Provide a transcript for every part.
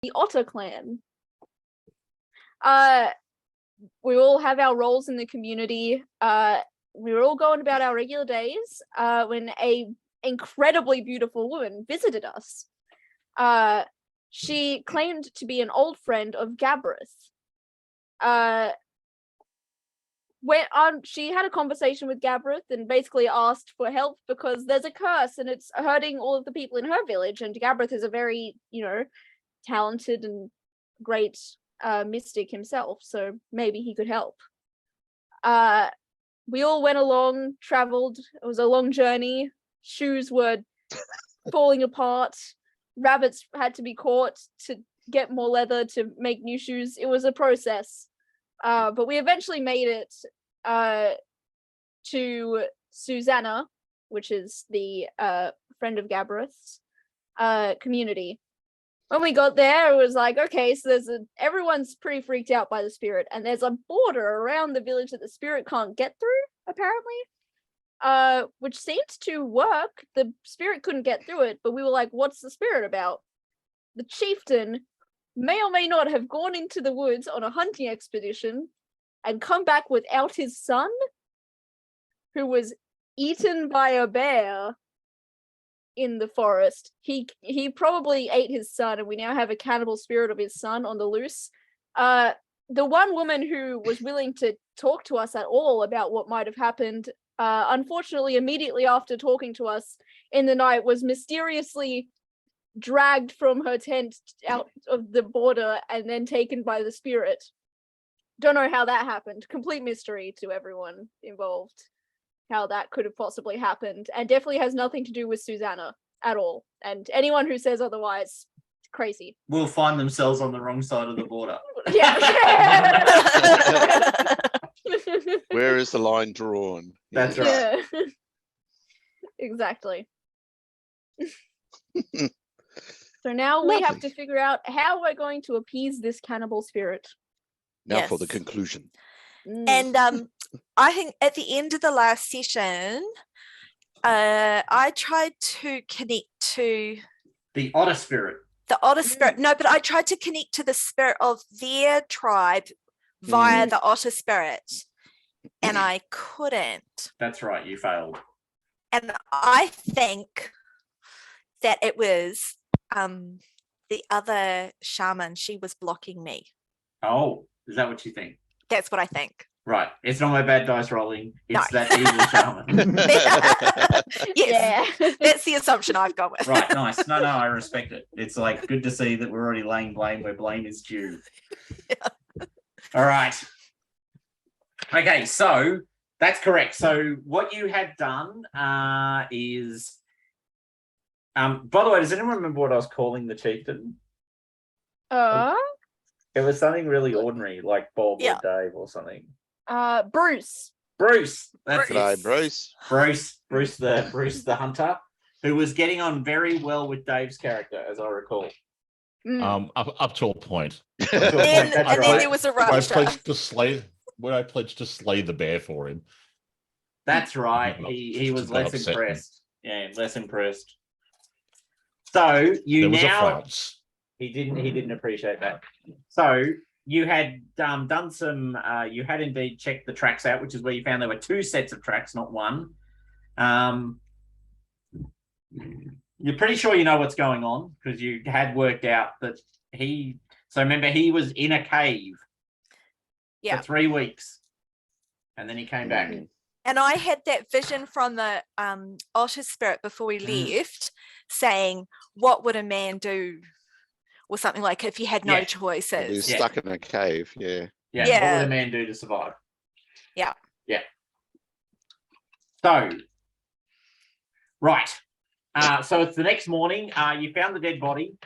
the Otter clan. We all have our roles in the community. We were all going about our regular days when a incredibly beautiful woman visited us. She claimed to be an old friend of Gabreth. She had a conversation with Gabreth and basically asked for help because there's a curse and it's hurting all of the people in her village, and Gabreth is a very, talented and great mystic himself, so maybe he could help. We all went along, traveled. It was a long journey. Shoes were falling apart. Rabbits had to be caught to get more leather to make new shoes. It was a process. But we eventually made it to Susanna, which is the friend of Gabreth's community. When we got there, it was like, okay, so everyone's pretty freaked out by the spirit, and there's a border around the village that the spirit can't get through, apparently, which seemed to work. The spirit couldn't get through it, but we were like, what's the spirit about? The chieftain may or may not have gone into the woods on a hunting expedition and come back without his son, who was eaten by a bear in the forest. He probably ate his son, and we now have a cannibal spirit of his son on the loose. The one woman who was willing to talk to us at all about what might have happened, unfortunately, immediately after talking to us in the night, was mysteriously dragged from her tent out of the border and then taken by the spirit. Don't know how that happened. Complete mystery to everyone involved, how that could have possibly happened, and definitely has nothing to do with Susanna at all. And anyone who says otherwise, crazy. Will find themselves on the wrong side of the border. Yeah. Where is the line drawn? That's right. Yeah. Exactly. So now we have to figure out how we're going to appease this cannibal spirit. Now for the conclusion. And I think at the end of the last session, I tried to connect to the otter spirit. The otter spirit. No, but I tried to connect to the spirit of their tribe via the otter spirit, and I couldn't. That's right, you failed. And I think that it was the other shaman. She was blocking me. Oh, is that what you think? That's what I think. Right. It's not my bad dice rolling. It's No. that evil shaman. Yes. Yeah. That's the assumption I've gone with. Right. Nice. No, I respect it. It's like good to see that we're already laying blame where blame is due. Yeah. All right. Okay. So that's correct. So what you had done is, by the way, does anyone remember what I was calling the chieftain? It was something really ordinary, like Bob or Dave or something. Bruce. That's it. Bruce. Bruce the hunter, who was getting on very well with Dave's character, as I recall. Up to a point. Then there was a rupture. When I pledged to slay the bear for him. That's right. He was less impressed. Yeah, less impressed. So there was a France. He didn't appreciate that. So you had done some. You had indeed checked the tracks out, which is where you found there were 2 sets of tracks, not one. You're pretty sure you know what's going on because you had worked out that he. So remember, he was in a cave for 3 weeks, and then he came back. And I had that vision from the otter spirit before we left, saying, "What would a man do?" Or something like if he had no choices. He's stuck in a cave, Yeah. What would a man do to survive? Yeah. So, right. So it's the next morning. You found the dead body.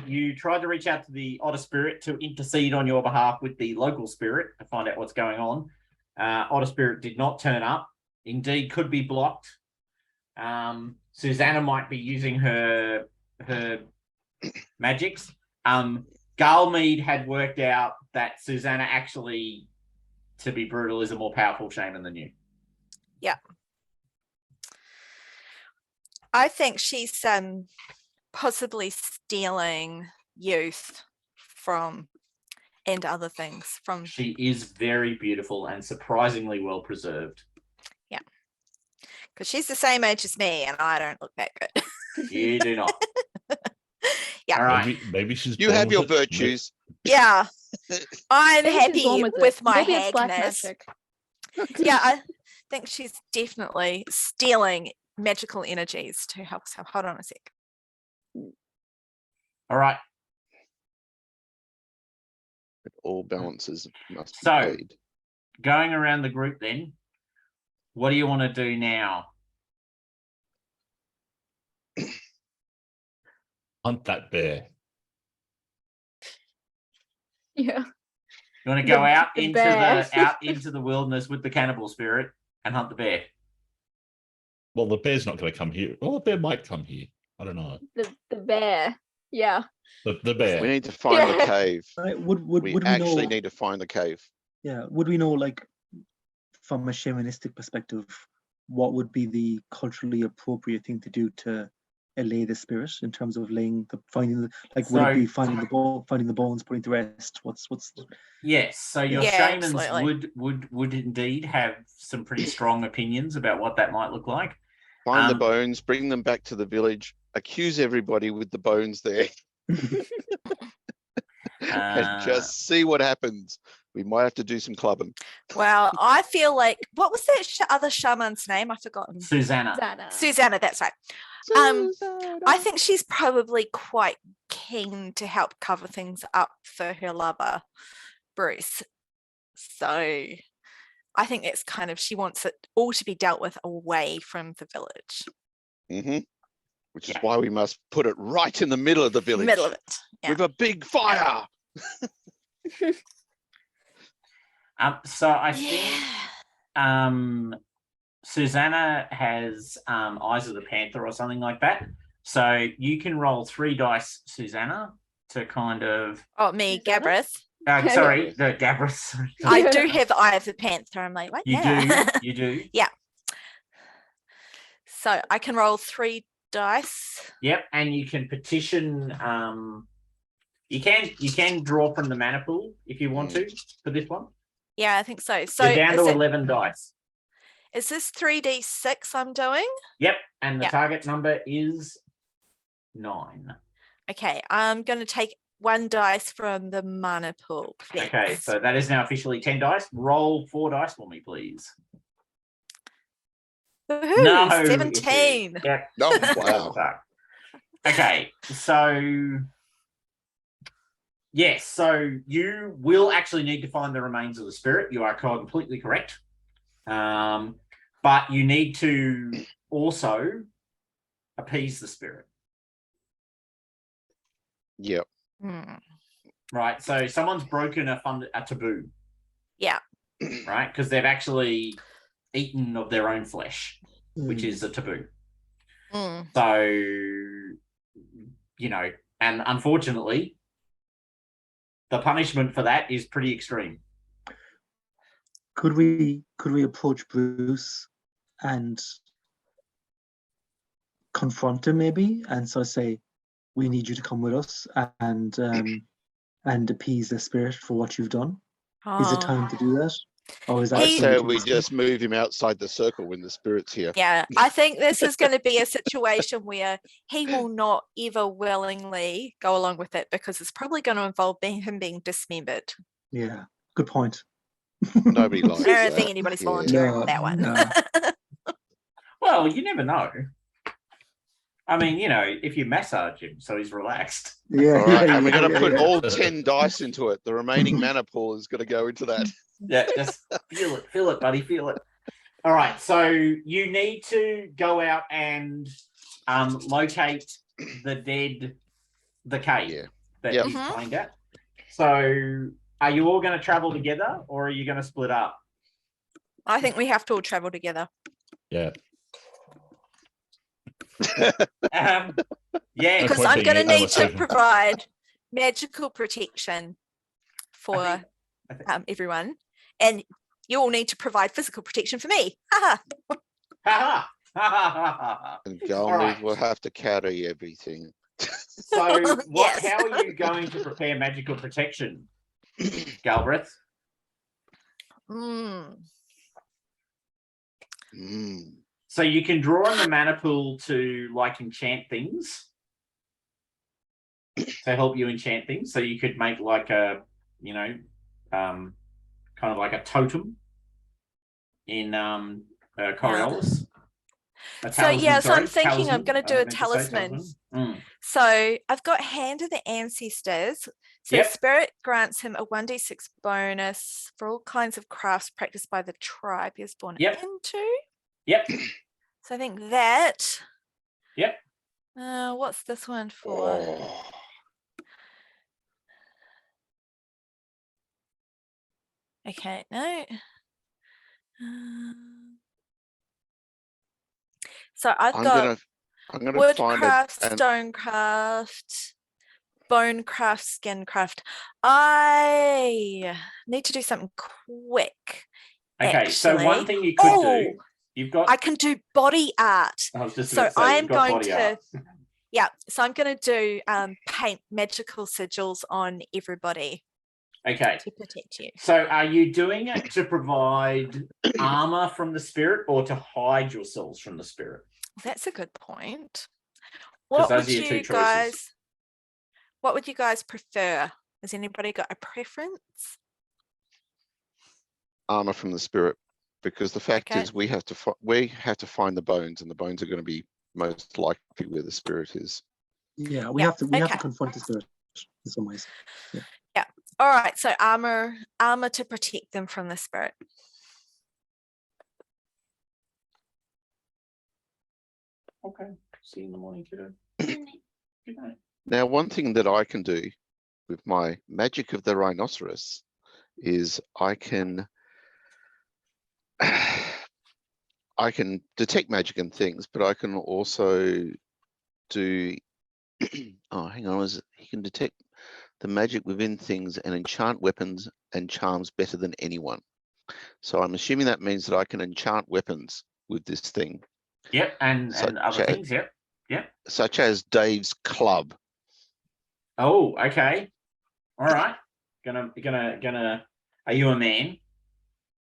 You tried to reach out to the otter spirit to intercede on your behalf with the local spirit to find out what's going on. Otter spirit did not turn up. Indeed, could be blocked. Susanna might be using her magics. Garlmead had worked out that Susanna actually, to be brutal, is a more powerful shaman than you. Yeah. I think she's possibly stealing youth from and other things from. She is very beautiful and surprisingly well preserved. Yeah, because she's the same age as me, and I don't look that good. You do not. Yeah. All right. Maybe she's. You born have your with it. virtues. Yeah, I'm Maybe she's born happy it. with my Maybe it's black hagness. magic. Yeah, I think she's definitely stealing magical energies to help herself. Hold on a sec. All right. All balances must be So- paid. Going around the group then, what do you want to do now? Hunt that bear. Yeah. You want to go The- out the into bear. out into the wilderness with the cannibal spirit and hunt the bear? Well, the bear's not going to come here. Well, the bear might come here. I don't know. The bear. Yeah. The bear. We need to find the Yeah. cave. Right, would We we actually know? need to find the cave. Yeah, would we know, like, from a shamanistic perspective, what would be the culturally appropriate thing to do to allay the spirit in terms of laying the finding the like? Would it be finding the bones, putting to rest? What's Yes. So your Yeah, shamans absolutely. would indeed have some pretty strong opinions about what that might look like. Find the Um, bones, bring them back to the village, accuse everybody with the bones there, and just see what happens. We might have to do some clubbing. Well, I feel like what was that other shaman's name? I've forgotten. Susanna. Zana. Susanna, that's right. I think she's probably quite keen to help cover things up for her lover, Bruce. So I think it's kind of, she wants it all to be dealt with away from the village. Which is Yeah. why we must put it right in the middle of the village. Middle of it. Yeah. With a big fire. So I think Susanna has Eyes of the Panther or something like that. So you can roll 3 dice, Susanna, to kind of. Oh, me, Susanna? Gabrith. Sorry, the Gabris. I do have the Eye of the Panther. I'm like, what? You Yeah. do. You do. So I can roll 3 dice. Yep, and you can petition. You can draw from the mana pool if you want to for this one. Yeah, I think so. So You're down to is, 11 dice. is this 3d6 I'm doing? Yep, and the Yeah. target number is 9. Okay, I'm going to take 1 dice from the mana pool. Please. Okay, so that is now officially 10 dice. Roll 4 dice for me, please. Woohoo, No, it is. 17. Yep. Oh, wow. Okay, so yes, so you will actually need to find the remains of the spirit. You are completely correct. But you need to also appease the spirit. Yep. Hmm. Right. So someone's broken a taboo. Yeah. Right, because they've actually eaten of their own flesh, which is a taboo. Hmm. So, and unfortunately, the punishment for that is pretty extreme. Could we approach Bruce and confront him maybe, and so say, we need you to come with us and appease the spirit for what you've done? Is it Oh. time to do that? Or is that I He- say something we to- just move him outside the circle when the spirit's here. Yeah, I think this is going to be a situation where he will not ever willingly go along with it because it's probably going to involve him being dismembered. Yeah, good point. Nobody likes I don't that. think anybody's Yeah. volunteering No, for that one. no. Well, you never know. I mean, if you massage him so he's relaxed. Yeah, All right, and we're yeah, going to yeah, put yeah. all 10 dice into it. The remaining mana pool is going to go into that. Yeah, just feel it, buddy, feel it. All right, so you need to go out and locate the cave Yeah. that Yep. he's Mhm. playing at. So, are you all going to travel together, or are you going to split up? I think we have to all travel together. Yeah. Yeah, Because point I'm being going to I'm need to assuming. provide magical protection for I think- everyone. And you all need to provide physical protection for me. Haha. Ha ha! Ha ha ha ha ha! And All right. Galmouth will have to carry everything. So what? Yes. How are you going to prepare magical protection, Galbraith? Mm. So you can draw on the mana pool to like enchant things, to help you enchant things. So you could make like a, you know, kind of like a totem in Coriolis. A So yeah, talisman, so I'm sorry, thinking I'm talisman. going to do I a meant to say talisman. So I've got Hand of the Ancestors. So Yep. Spirit grants him a 1d6 bonus for all kinds of crafts practiced by the tribe he was born Yep. into. Yep. So I think that. Yep. What's this one for? Okay, no. So I've got I'm gonna find woodcraft, an stonecraft, bonecraft, skincraft. I need to do something quick. Okay, so one actually. thing you could do, you've got. I can do body art. I was just So about to say, I'm you've got going body to, art. yeah. So I'm going to do paint magical sigils on everybody Okay. to protect you. So are you doing it to provide armor from the spirit or to hide yourselves from the spirit? That's a good point. Because What those would are your two you choices. guys? What would you guys prefer? Has anybody got a preference? armor from the spirit, because the fact Okay. is we have to find the bones, and the bones are going to be most likely where the spirit is. Yeah, we Yeah, have to okay. confront the spirit in some ways. Yeah. All right. So armor to protect them from the spirit. Okay. See you in the morning, kiddo. Good night. Now, one thing that I can do with my magic of the rhinoceros is I can detect magic and things, but I can also do oh, hang on, he can detect the magic within things and enchant weapons and charms better than anyone. So I'm assuming that means that I can enchant weapons with this thing. Yep, and other things, yep. Yep. Such as Dave's club. Oh, okay. All right. Gonna are you a man?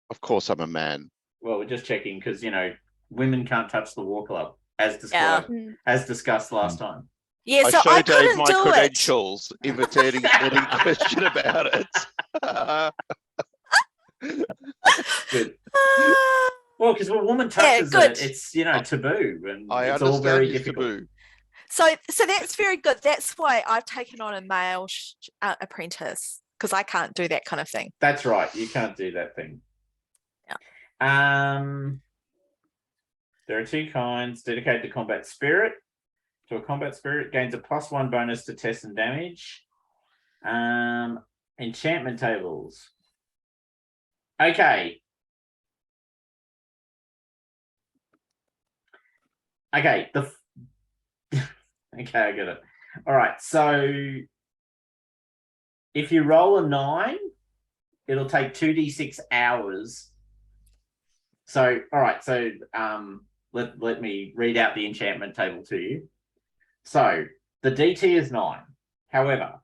Of course I'm a man. Well, we're just checking because women can't touch the war club, as Yeah. discussed last time. Yeah. I So show I Dave couldn't my do it. credentials imitating any question about it. Good. Ah. Well, because when a woman touches good. it, it's taboo, and I it's all understand very his difficult. taboo. So that's very good. That's why I've taken on a male apprentice, because I can't do that kind of thing. That's right. You can't do that thing. Yeah. There are two kinds. Dedicated to combat spirit. To a combat spirit, gains a +1 bonus to test and damage. Enchantment tables. Okay. Okay. Okay, I get it. All right. So if you roll a 9, it'll take 2d6 hours. So, all right. So let me read out the enchantment table to you. So the DT is 9. However,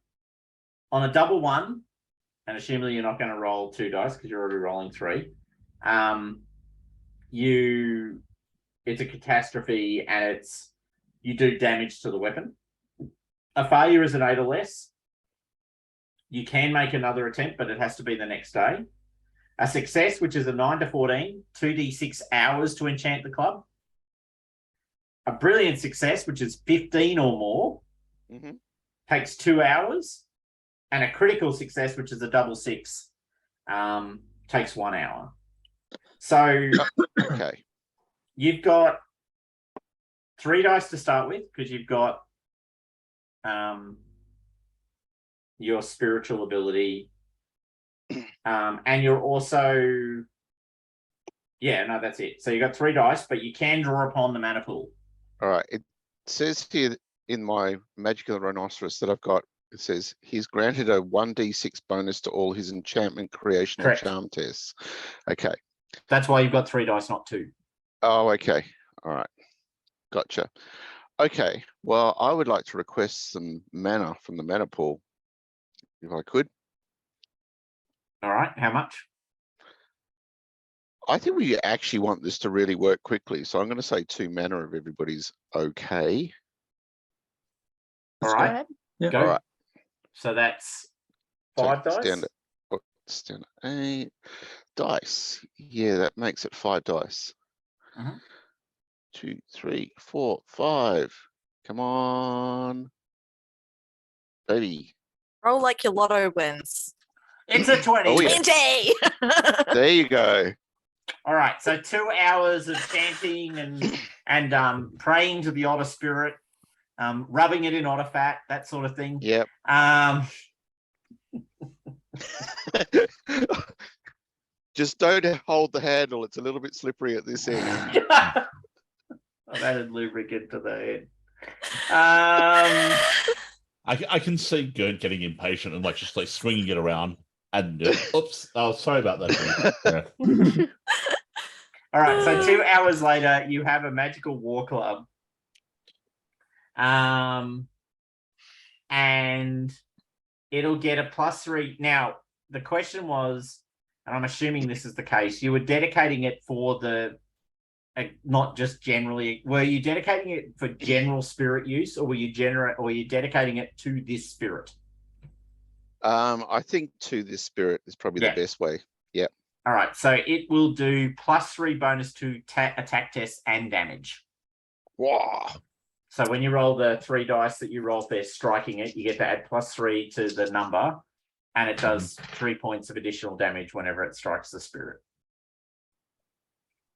on a double 1, and assuming you're not going to roll 2 dice because you're already rolling 3, it's a catastrophe, and you do damage to the weapon. A failure is an 8 or less. You can make another attempt, but it has to be the next day. A success, which is a 9 to 14, 2d6 hours to enchant the club. A brilliant success, which is 15 or more, takes 2 hours. And a critical success, which is a double 6, takes 1 hour. So Okay. You've got 3 dice to start with, because you've got your spiritual ability, and you're also that's it. So you've got 3 dice, but you can draw upon the mana pool. All right. It says here in my Magic of the Rhinoceros that I've got, it says he's granted a 1d6 bonus to all his enchantment, creation, Correct. and charm tests. Okay. That's why you've got 3 dice, not 2. Oh, okay. All right. Gotcha. Okay. Well, I would like to request some mana from the mana pool, if I could. All right, how much? I think we actually want this to really work quickly, so I'm going to say 2 mana if everybody's okay. All Go right, ahead. Yeah. go. All right. So that's So 5 dice. Standard 8 dice. Yeah, that makes it 5 dice. Mhm. 2, 3, 4, 5. Come on, baby. Roll like your lotto wins. It's a 20. Oh, yeah. 20! There you go. All right, so 2 hours of chanting and praying to the otter spirit, rubbing it in otter fat, that sort of thing. Yep. Just don't hold the handle. It's a little bit slippery at this end. I've added lubricant to the head. I can see Gert getting impatient and just like swinging it around. And oops, oh, sorry about that. Yeah. All right, so 2 hours later, you have a magical war club. And it'll get a +3. Now, the question was, and I'm assuming this is the case, you were dedicating it for the, not just generally, were you dedicating it for general spirit use, or were you dedicating it to this spirit? I think to this spirit is probably the best way. Yep. All right, so it will do +3 bonus to attack tests and damage. Wow. So when you roll the 3 dice that you roll there, striking it, you get to add +3 to the number, and it does 3 points of additional damage whenever it strikes the spirit.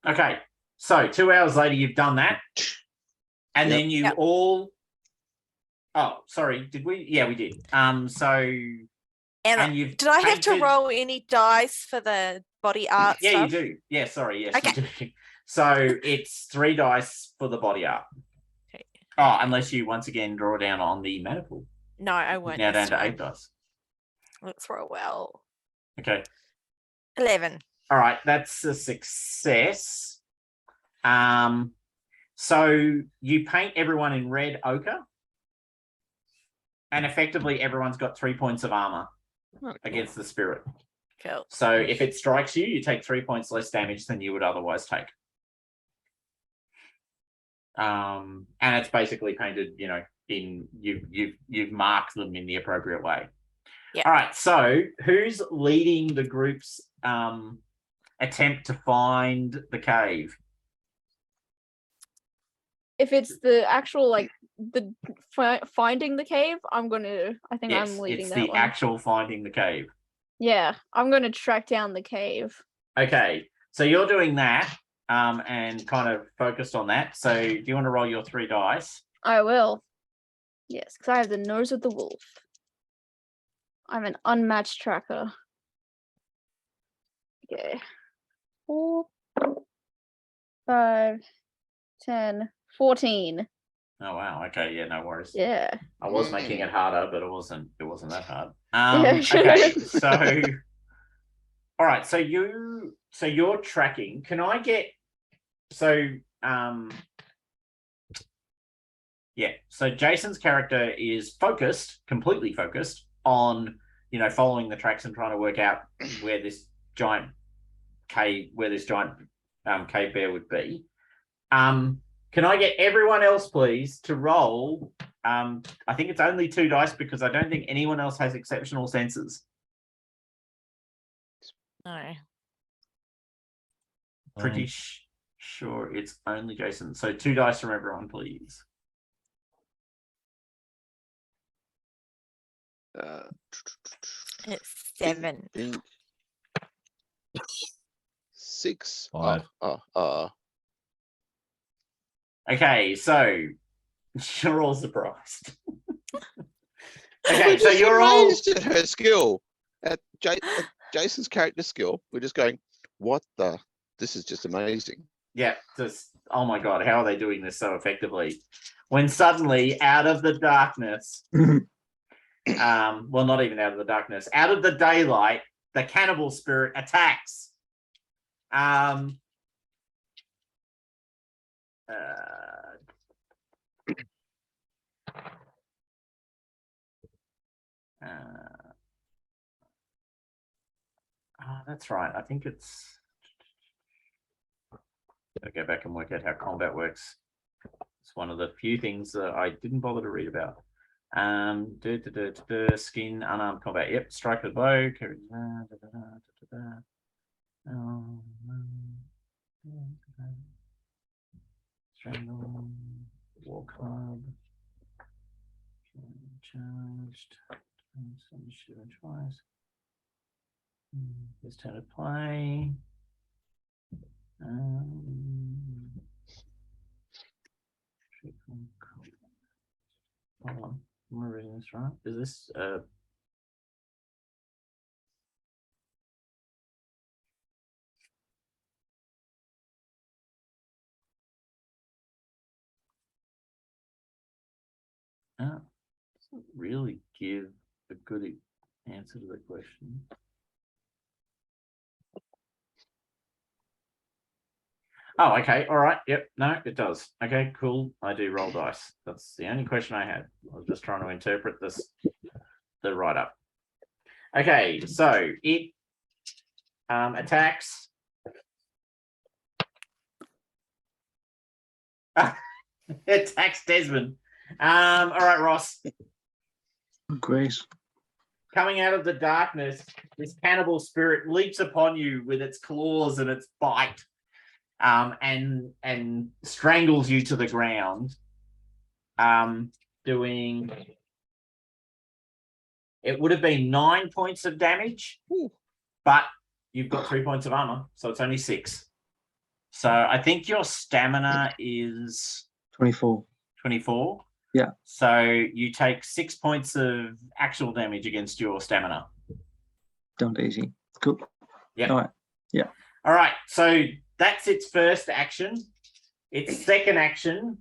Okay, so 2 hours later, you've done that, and then you all. Oh, sorry, did we? Yeah, we did. And you've did I have to painted- roll any dice for the body art Yeah, stuff? you do. Yeah, sorry. Yes, Okay. you do. So it's 3 dice for the body art. Okay. Oh, unless you once again draw down on the mana pool. No, I won't. Now this down to time. 8 dice. Let's roll well. Okay. 11. All right, that's a success. So you paint everyone in red ochre, and effectively everyone's got 3 points of armor against the spirit. Cool. So if it strikes you, you take 3 points less damage than you would otherwise take. And it's basically painted, in you've marked them in the appropriate way. Yeah. All right. So who's leading the group's attempt to find the cave? If it's the actual finding the cave, I think Yes, I'm leading it's that the one. actual finding the cave. Yeah, I'm gonna track down the cave. Okay, so you're doing that and kind of focused on that. So do you want to roll your 3 dice? I will. Yes, because I have the nose of the wolf. I'm an unmatched tracker. Okay. 4, 5, 10, 14. Oh wow. Okay. Yeah. No worries. Yeah. I was making it harder, but it wasn't that hard. Yeah. Okay. So, all right. So you're tracking. Can I get yeah. So Jason's character is completely focused on following the tracks and trying to work out where this giant cave bear would be. Can I get everyone else, please, to roll? I think it's only 2 dice because I don't think anyone else has exceptional senses. No. Pretty sure it's only Jason. So 2 dice from everyone, please. It's 7. 6. 5. Okay, so you're all surprised. Okay, We're so just you're all amazed at her skill, at Jason's character skill. We're just going, what the? This is just amazing. yeah, just oh my god, how are they doing this so effectively? When suddenly, out of the darkness, well, not even out of the darkness, out of the daylight, the cannibal spirit attacks. That's right. I think it's. I'll go back and work out how combat works. It's one of the few things that I didn't bother to read about. Skin, unarmed combat. Yep, strike with bow. Strangle, war club, charged, twice. His turn to play. Hold on, am I reading this right? Is this doesn't really give a good answer to the question. Oh, okay. All right. Yep. No, it does. Okay, cool. I do roll dice. That's the only question I had. I was just trying to interpret this, the write-up. Okay, so it attacks. It attacks Desmond. All right, Ross. Great. Coming out of the darkness, this cannibal spirit leaps upon you with its claws and its bite. And strangles you to the ground, doing, it would have been 9 points of damage, but you've got 3 points of armor, so it's only 6. So I think your stamina is 24. 24. Yeah. So you take 6 points of actual damage against your stamina. Down to 18. Cool. Yeah. All right. Yeah. All right. So that's its first action. Its second action,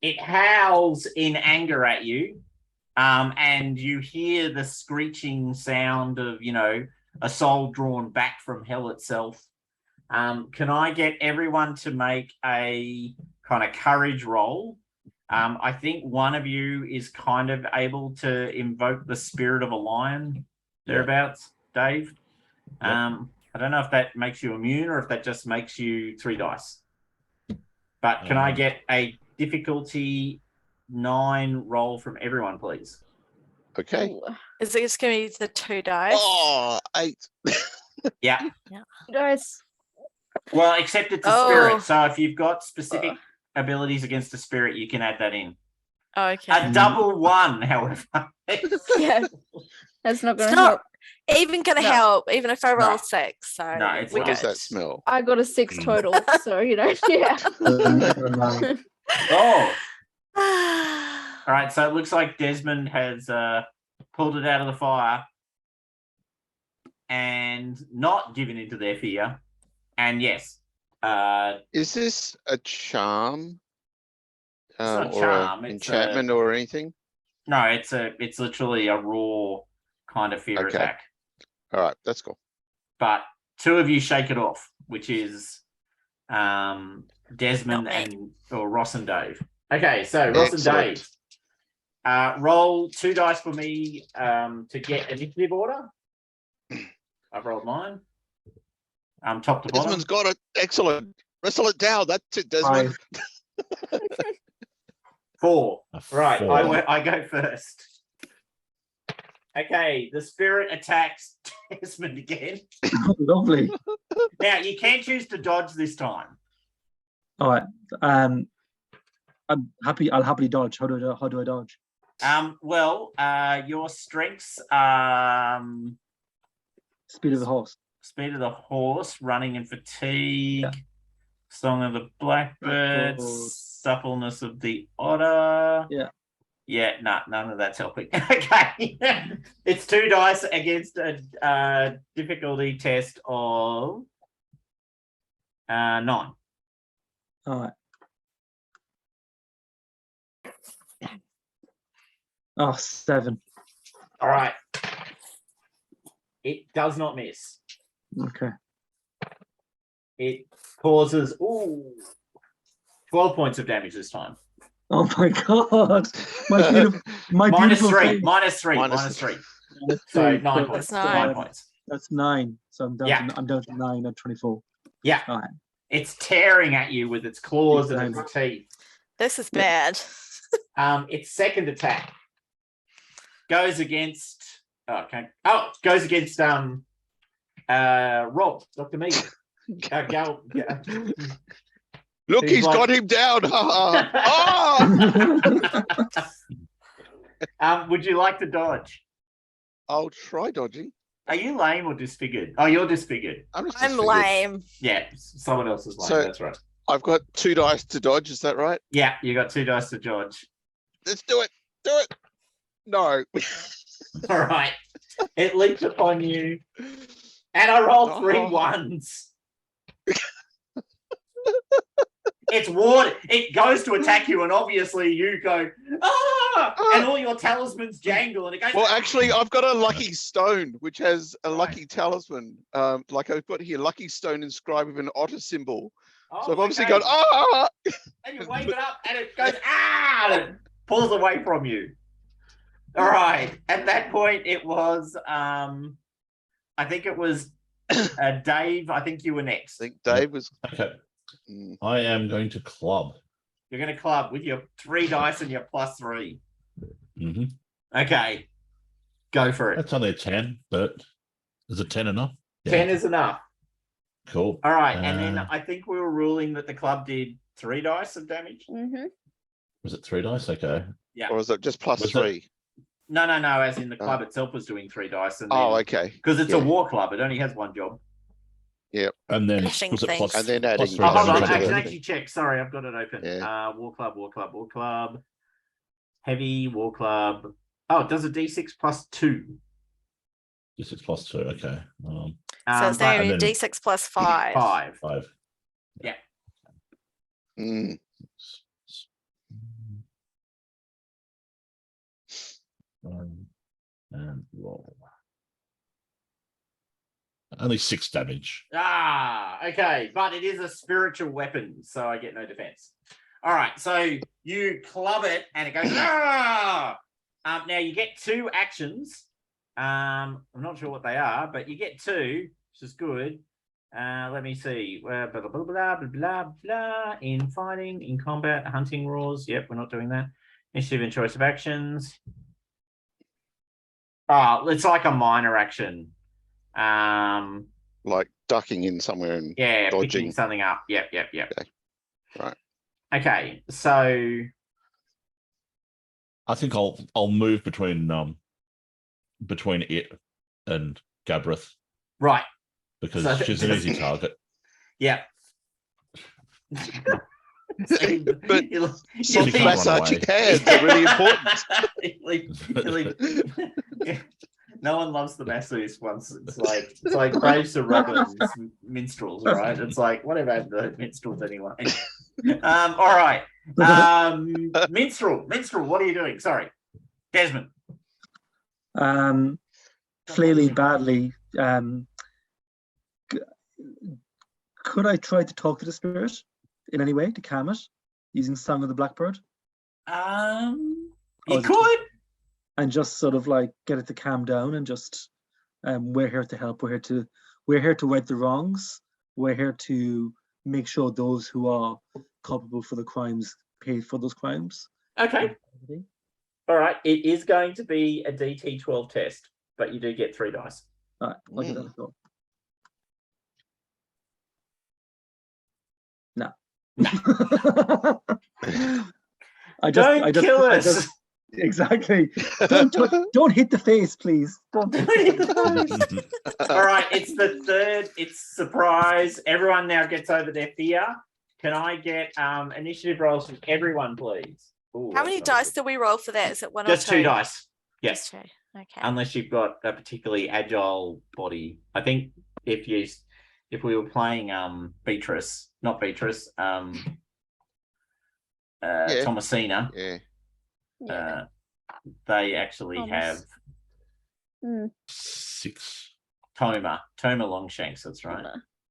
it howls in anger at you, and you hear the screeching sound of, you know, a soul drawn back from hell itself. Can I get everyone to make a kind of courage roll? I think one of you is kind of able to invoke the spirit of a lion, thereabouts, Dave. I don't know if that makes you immune or if that just makes you 3 dice. But can I get a difficulty 9 roll from everyone, please? Okay. Ooh. Is it just going to be the 2 dice? Oh, 8. Yeah. Guys, Well, except it's a Oh. spirit. So if you've got specific abilities against a spirit, you can add that in. Oh, okay. A double 1, however. yeah, that's not It's gonna not help. even going to No. help, even if I roll No. a 6. So No, it's we're What not. does good. that smell? I got a 6 Mm. total, so you know, yeah. Oh, all right. So it looks like Desmond has pulled it out of the fire and not given into their fear. And yes, Is this a charm? not a Or charm, an it's enchantment or anything? no, it's literally a raw kind of fear Okay. attack. All right, that's cool. But 2 of you shake it off, which is Desmond Not me. or Ross and Dave. Okay, so Ross and Excellent. Dave, roll 2 dice for me to get initiative order. I've rolled mine. Top to bottom. Desmond's got it. Excellent. Wrestle it down. That's it, Desmond. 4. A Right, 4. I go first. Okay, the spirit attacks Desmond again. Lovely. Now you can choose to dodge this time. All right. I'm happy. I'll happily dodge. How do I dodge? Well, your strengths are Speed of the horse. speed of the horse, running and fatigue, song of the blackbird, Blackbird. suppleness of the otter. Yeah, none of that's helping. Okay. It's 2 dice against a difficulty test of 9. All right. Oh, 7. All right. It does not miss. Okay. It causes 12 points of damage this time. Oh my god. My beautiful, my Minus beautiful three, face. minus three, Minus minus three. That's So three. 9 So points. That's 9 points. That's 9. So I'm down Yeah. to I'm down to 9 at 24. Yeah. All right. It's tearing at you with its claws and its teeth. This is Yeah. bad. Its second attack goes against. Goes against Rob, Dr. Mead. Gal. Look, He's he's like- got him down. Oh! Would you like to dodge? I'll try dodging. Are you lame or disfigured? Oh, you're disfigured. I'm just I'm disfigured. lame. Yeah, someone else is lame. So- That's right. I've got 2 dice to dodge. Is that right? Yeah, you got 2 dice to dodge. Let's do it. Do it. No. All right. It leaps upon you, and I rolled 3 Oh. ones. It's water. It goes to attack you, and obviously you go, and all your talismans jangle, and it goes. Well, actually, I've got a lucky stone, which has a lucky talisman. Like I've got here, lucky stone inscribed with an otter symbol. Oh, So I've obviously okay. gone, And you wave it up, and it goes, and it pulls away from you. All right. At that point, it was, I think it was Dave. I think you were next. I think Dave was. Okay. Mm, I am going to club. You're going to club with your 3 dice and your +3. Hmm. Okay. Go for it. That's only a 10, but is it 10 enough? 10 is enough. Cool. All right. And then Uh, I think we were ruling that the club did 3 dice of damage. Mm-hmm. Was it 3 dice? Okay. Or is it just plus Was it- 3? No, as in the club itself was doing 3 dice. And Oh, okay. Because it's Yeah. a war club. It only has 1 job. And then Finishing was it things. plus, And then plus adding- 3 Oh, hold on. damage I on can the- actually check. Sorry, I've got it open. Yeah. War club. Heavy war club. Oh, it does a D6 +2. This is plus 2. Okay. So it's but- now and then- D6 plus 5. 5. 5. Mm. And roll. Only 6 damage. Okay, but it is a spiritual weapon, so I get no defense. All right, so you club it and it goes. Now you get 2 actions. I'm not sure what they are, but you get 2, which is good. Let me see. Blah, blah, blah, blah, blah, blah, blah. In fighting, in combat, hunting rules. Yep, we're not doing that. Initiative and choice of actions. It's like a minor action. Like ducking in somewhere and Yeah, picking dodging. something up. Yep. Okay. Right. Okay, so I think I'll move between it and Gabrith right. because So- she's an easy target. Yeah. But You can't Soft leave- run massaging away. hands are really important. You leave- No one loves the masseuse once. It's like Braves to Robins minstrels, right? It's like whatever the minstrels anyway. All right. Minstrel, what are you doing? Sorry, Desmond. Flailing badly. Could I try to talk to the spirit in any way to calm it using Song of the Blackbird You is it could. and just sort of like get it to calm down and just we're here to help. We're here to right the wrongs. We're here to make sure those who are culpable for the crimes pay for those crimes. Okay. All right. It is going to be a DT12 test, but you do get 3 dice. All right, I'll give that a go. No. Don't kill us. Exactly. Don't hit the face, please. Don't hit the face. All right, it's the third. It's surprise. Everyone now gets over their fear. Can I get initiative rolls from everyone, please? Ooh, How that's many not dice good. do we roll for that? Is it 1 Just or 2? 2 dice. Yes, Just 2. Okay. unless you've got a particularly agile body. I think if we were playing Beatrice, not Beatrice, Thomasina, Yeah. Yeah. they actually Thomas. have Mm, 6. Toma Longshanks. That's right.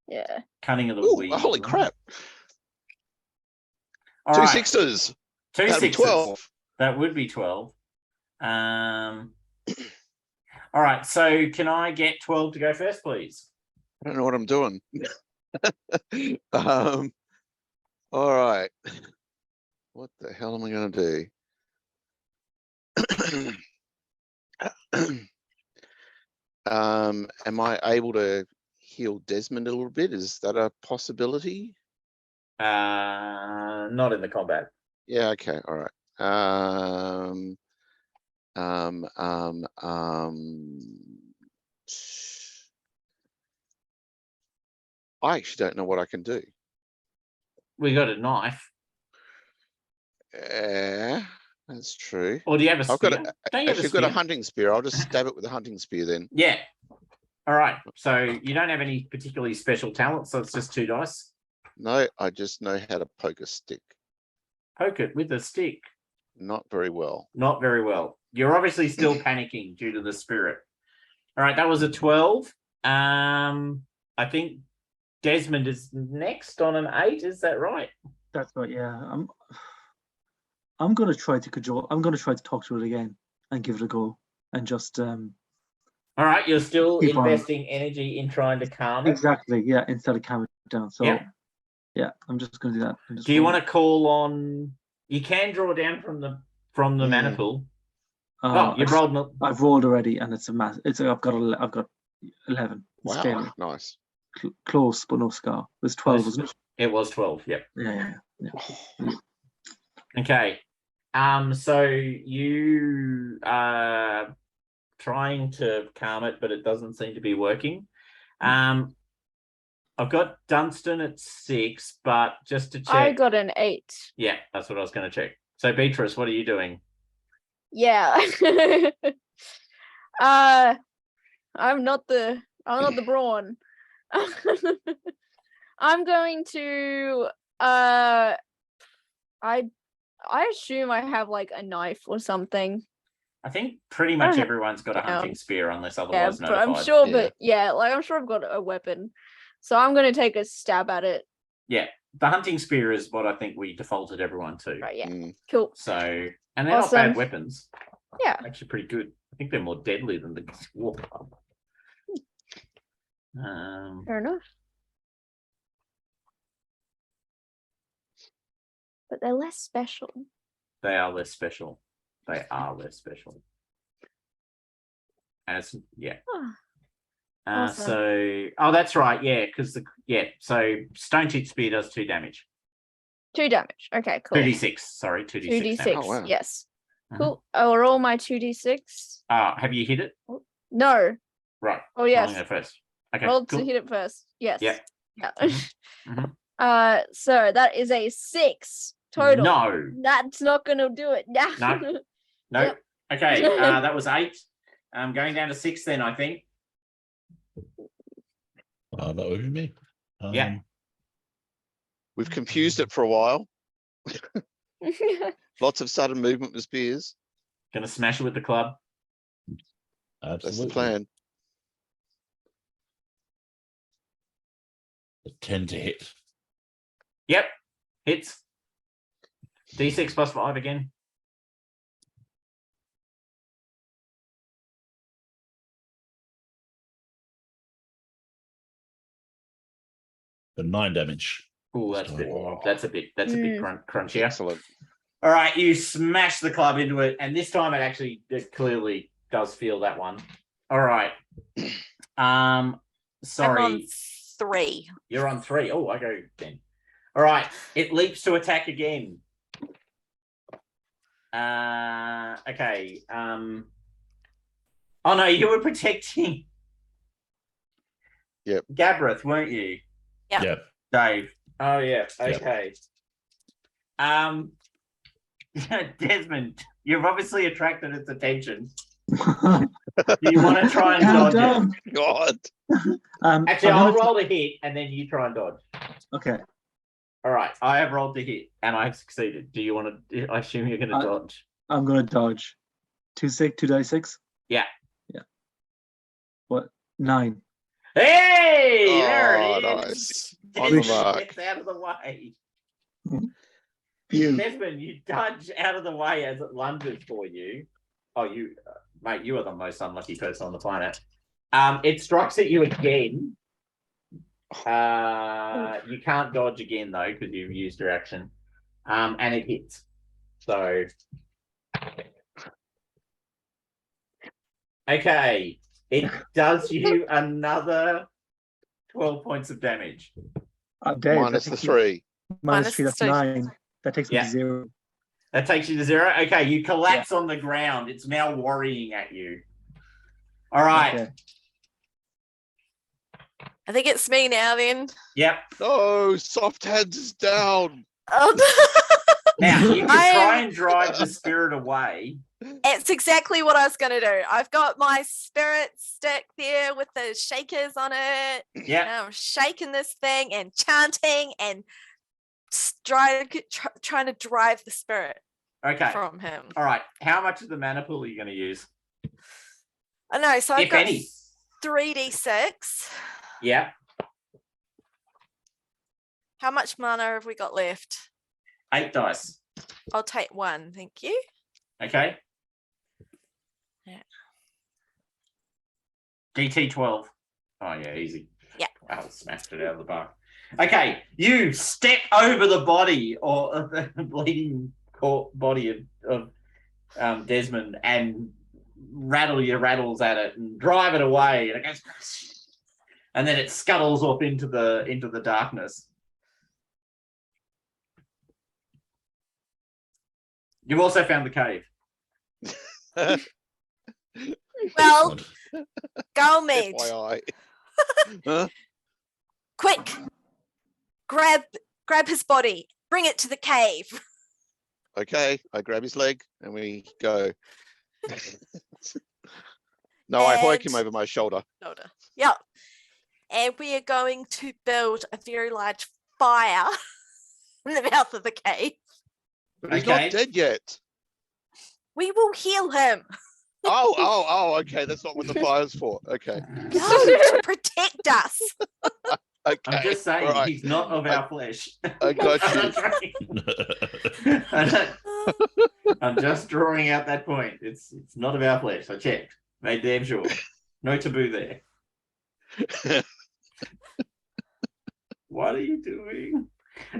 yeah. Cunning of the Ooh, Weed. holy crap. All 2 right. sixes. Two That'd be sixes. 12. That would be 12. All right. So can I get 12 to go first, please? I don't know what I'm doing. All right. What the hell am I going to do? Am I able to heal Desmond a little bit? Is that a possibility? Not in the combat. Yeah, okay, all right. I actually don't know what I can do. We got a knife. Yeah, that's true. Or do you have a spear? I've got Don't you have actually a I've got a spear? hunting spear. I'll just stab it with a hunting spear then. Yeah. All right. So you don't have any particularly special talents, so it's just 2 dice. No, I just know how to poke a stick. Poke it with a stick. Not very well. Not very well. You're obviously still panicking due to the spirit. All right, that was a 12. I think Desmond is next on an 8. Is that right? That's right. Yeah, I'm gonna try to cajole. I'm gonna try to talk to it again and give it a go, and just All right, you're still Keep on. investing energy in trying to calm it. exactly, yeah, instead of calm it down. So Yeah. yeah, I'm just gonna do that. and just Do you roll. want to call on? You can draw down from the mana pool. Oh, you've rolled. I've rolled already, and it's a mass. I've got 11. It's Wow, scaling. nice. Close, but no scar. It was 12, wasn't it? It was 12. Yep. Yeah. Okay. So you are trying to calm it, but it doesn't seem to be working. I've got Dunstan at 6, but just to check. I got an 8. Yeah, that's what I was going to check. So Beatrice, what are you doing? Yeah. I'm not the brawn. I'm going to I assume I have like a knife or something. I think pretty much Okay. everyone's got a hunting spear unless Yeah, otherwise but notified. I'm sure Yeah. I'm sure I've got a weapon. So I'm gonna take a stab at it. Yeah, the hunting spear is what I think we defaulted everyone to. Right, yeah. Mm. Cool. So, and they're not Awesome. bad weapons. Yeah. Actually pretty good. I think they're more deadly than the war club. Fair enough. But they're less special. They are less special. They are less special. As yeah. Awesome. So that's right, yeah, because so stone tip spear does 2 damage. 2 damage. Okay, cool. 2d6, sorry, 2d6. 2d6. Oh, wow. Yes. Mhm. Cool. I'll roll my 2d6. Have you hit it? No. Right. Oh yes. Rolling it first. Okay. Rolled cool. to hit it first. Yes. Yeah. Yeah. Mhm. So that is a 6 total. No. That's not gonna do it. No. No. Yep. Okay. That was 8. I'm going down to 6 then, I think. That would be me. Yeah. We've confused it for a while. Lots of sudden movement with spears. Gonna smash it with the club. That's Absolutely. the plan. A 10 to hit. Yep. Hits. D6 plus 5 again. For 9 damage. Oh, that's a bit crunchier. Excellent. All right, you smash the club into it, and this time it clearly does feel that one. All right. Sorry. I'm on 3. You're on 3. Oh, I go then. All right. It leaps to attack again. Okay. Oh no, you were protecting. Yep. Gabreth, weren't you? Yeah. Yep. Dave. Oh yeah. Yep. Okay. Desmond, you've obviously attracted its attention. Do you want to try and dodge it? God. Actually, I'll roll a hit and then you try and dodge. Okay. All right, I have rolled the hit and I have succeeded. Do you want to? I assume you're going to dodge. I'm gonna dodge. 2d6. Yeah. Yeah. What? 9. Hey, there it Oh, is. nice. On the mark. Gets out of the way. Phew. Desmond, you dodge out of the way as it lunges for you. Oh, mate, you are the most unlucky person on the planet. It strikes at you again. You can't dodge again though because you've used your action, and it hits. So, okay, it does you another 12 points of damage. I'm dead. Minus the 3. Minus 3, that's two. 9. That takes me Yeah. to 0. That takes you to 0. Okay, you collapse on the ground. It's now worrying at you. All right. Okay. I think it's me now then. Yep. Oh, soft hands is down. Oh, Now you can I try am- and drive the spirit away. it's exactly what I was going to do. I've got my spirit stick there with the shakers on it. Yeah. And I'm shaking this thing and chanting and trying to drive the spirit Okay. from him. All right. How much of the mana pool are you going to use? I know, so I've If got any. 3d6. Yeah. How much mana have we got left? 8 dice. I'll take 1, thank you. Okay. Yeah. DT 12. Oh yeah, easy. Yeah. Wow, smashed it out of the park. Okay, you step over the body or the bleeding body of Desmond and rattle your rattles at it and drive it away, and it goes, and then it scuttles off into the darkness. You've also found the cave. Well, go mate. FYI. Huh? Quick. Grab his body. Bring it to the cave. Okay, I grab his leg and we go. No, I hoik him And- over my shoulder. Yeah. And we are going to build a very large fire in the mouth of the cave. But he's Okay. not dead yet. We will heal him. Oh, okay. That's not what the fire's for. Okay. No, to protect us. Okay. I'm just saying, all right. he's not of our flesh. I got you. I'm just drawing out that point. It's not of our flesh. I checked. Made damn sure. No taboo there. What are you doing?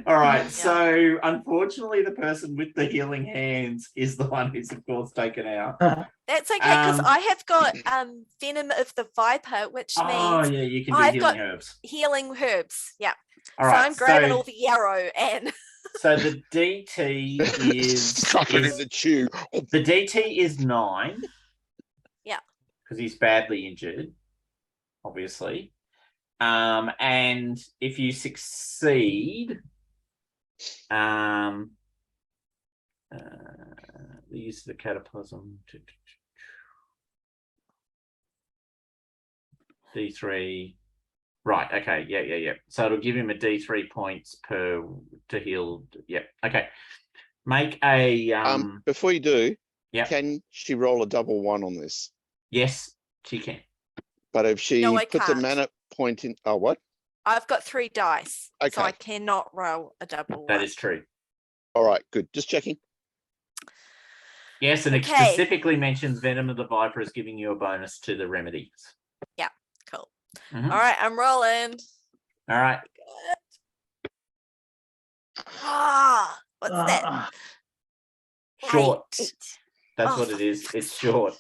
All right. Yeah. So unfortunately, the person with the healing hands is the one who's of course taken out. That's okay because Um, I have got venom of the viper, which Oh means yeah, you can do I've healing got- herbs. healing herbs. Yeah. All So right. I'm grabbing all the yarrow and So the DT Stuff it in is the chew. the DT is 9. Yeah. Because he's badly injured, obviously. And if you succeed, the use of the cataplasm. D3. Right, okay, yeah. So it'll give him a D3 points to heal. Yeah, okay. Make a Before you do, yeah. can she roll a double 1 on this? Yes, she can. But if she No, I puts a can't. mana point in, oh, what? I've got 3 dice. So Okay. I cannot roll a double That one. is true. All right, good. Just checking. Yes, and it Okay. specifically mentions Venom of the Viper is giving you a bonus to the remedies. Cool. Mhm. All right, I'm rolling. All right. Ah, what's that? Ah, Short. Right. That's Oh, what it is. It's short.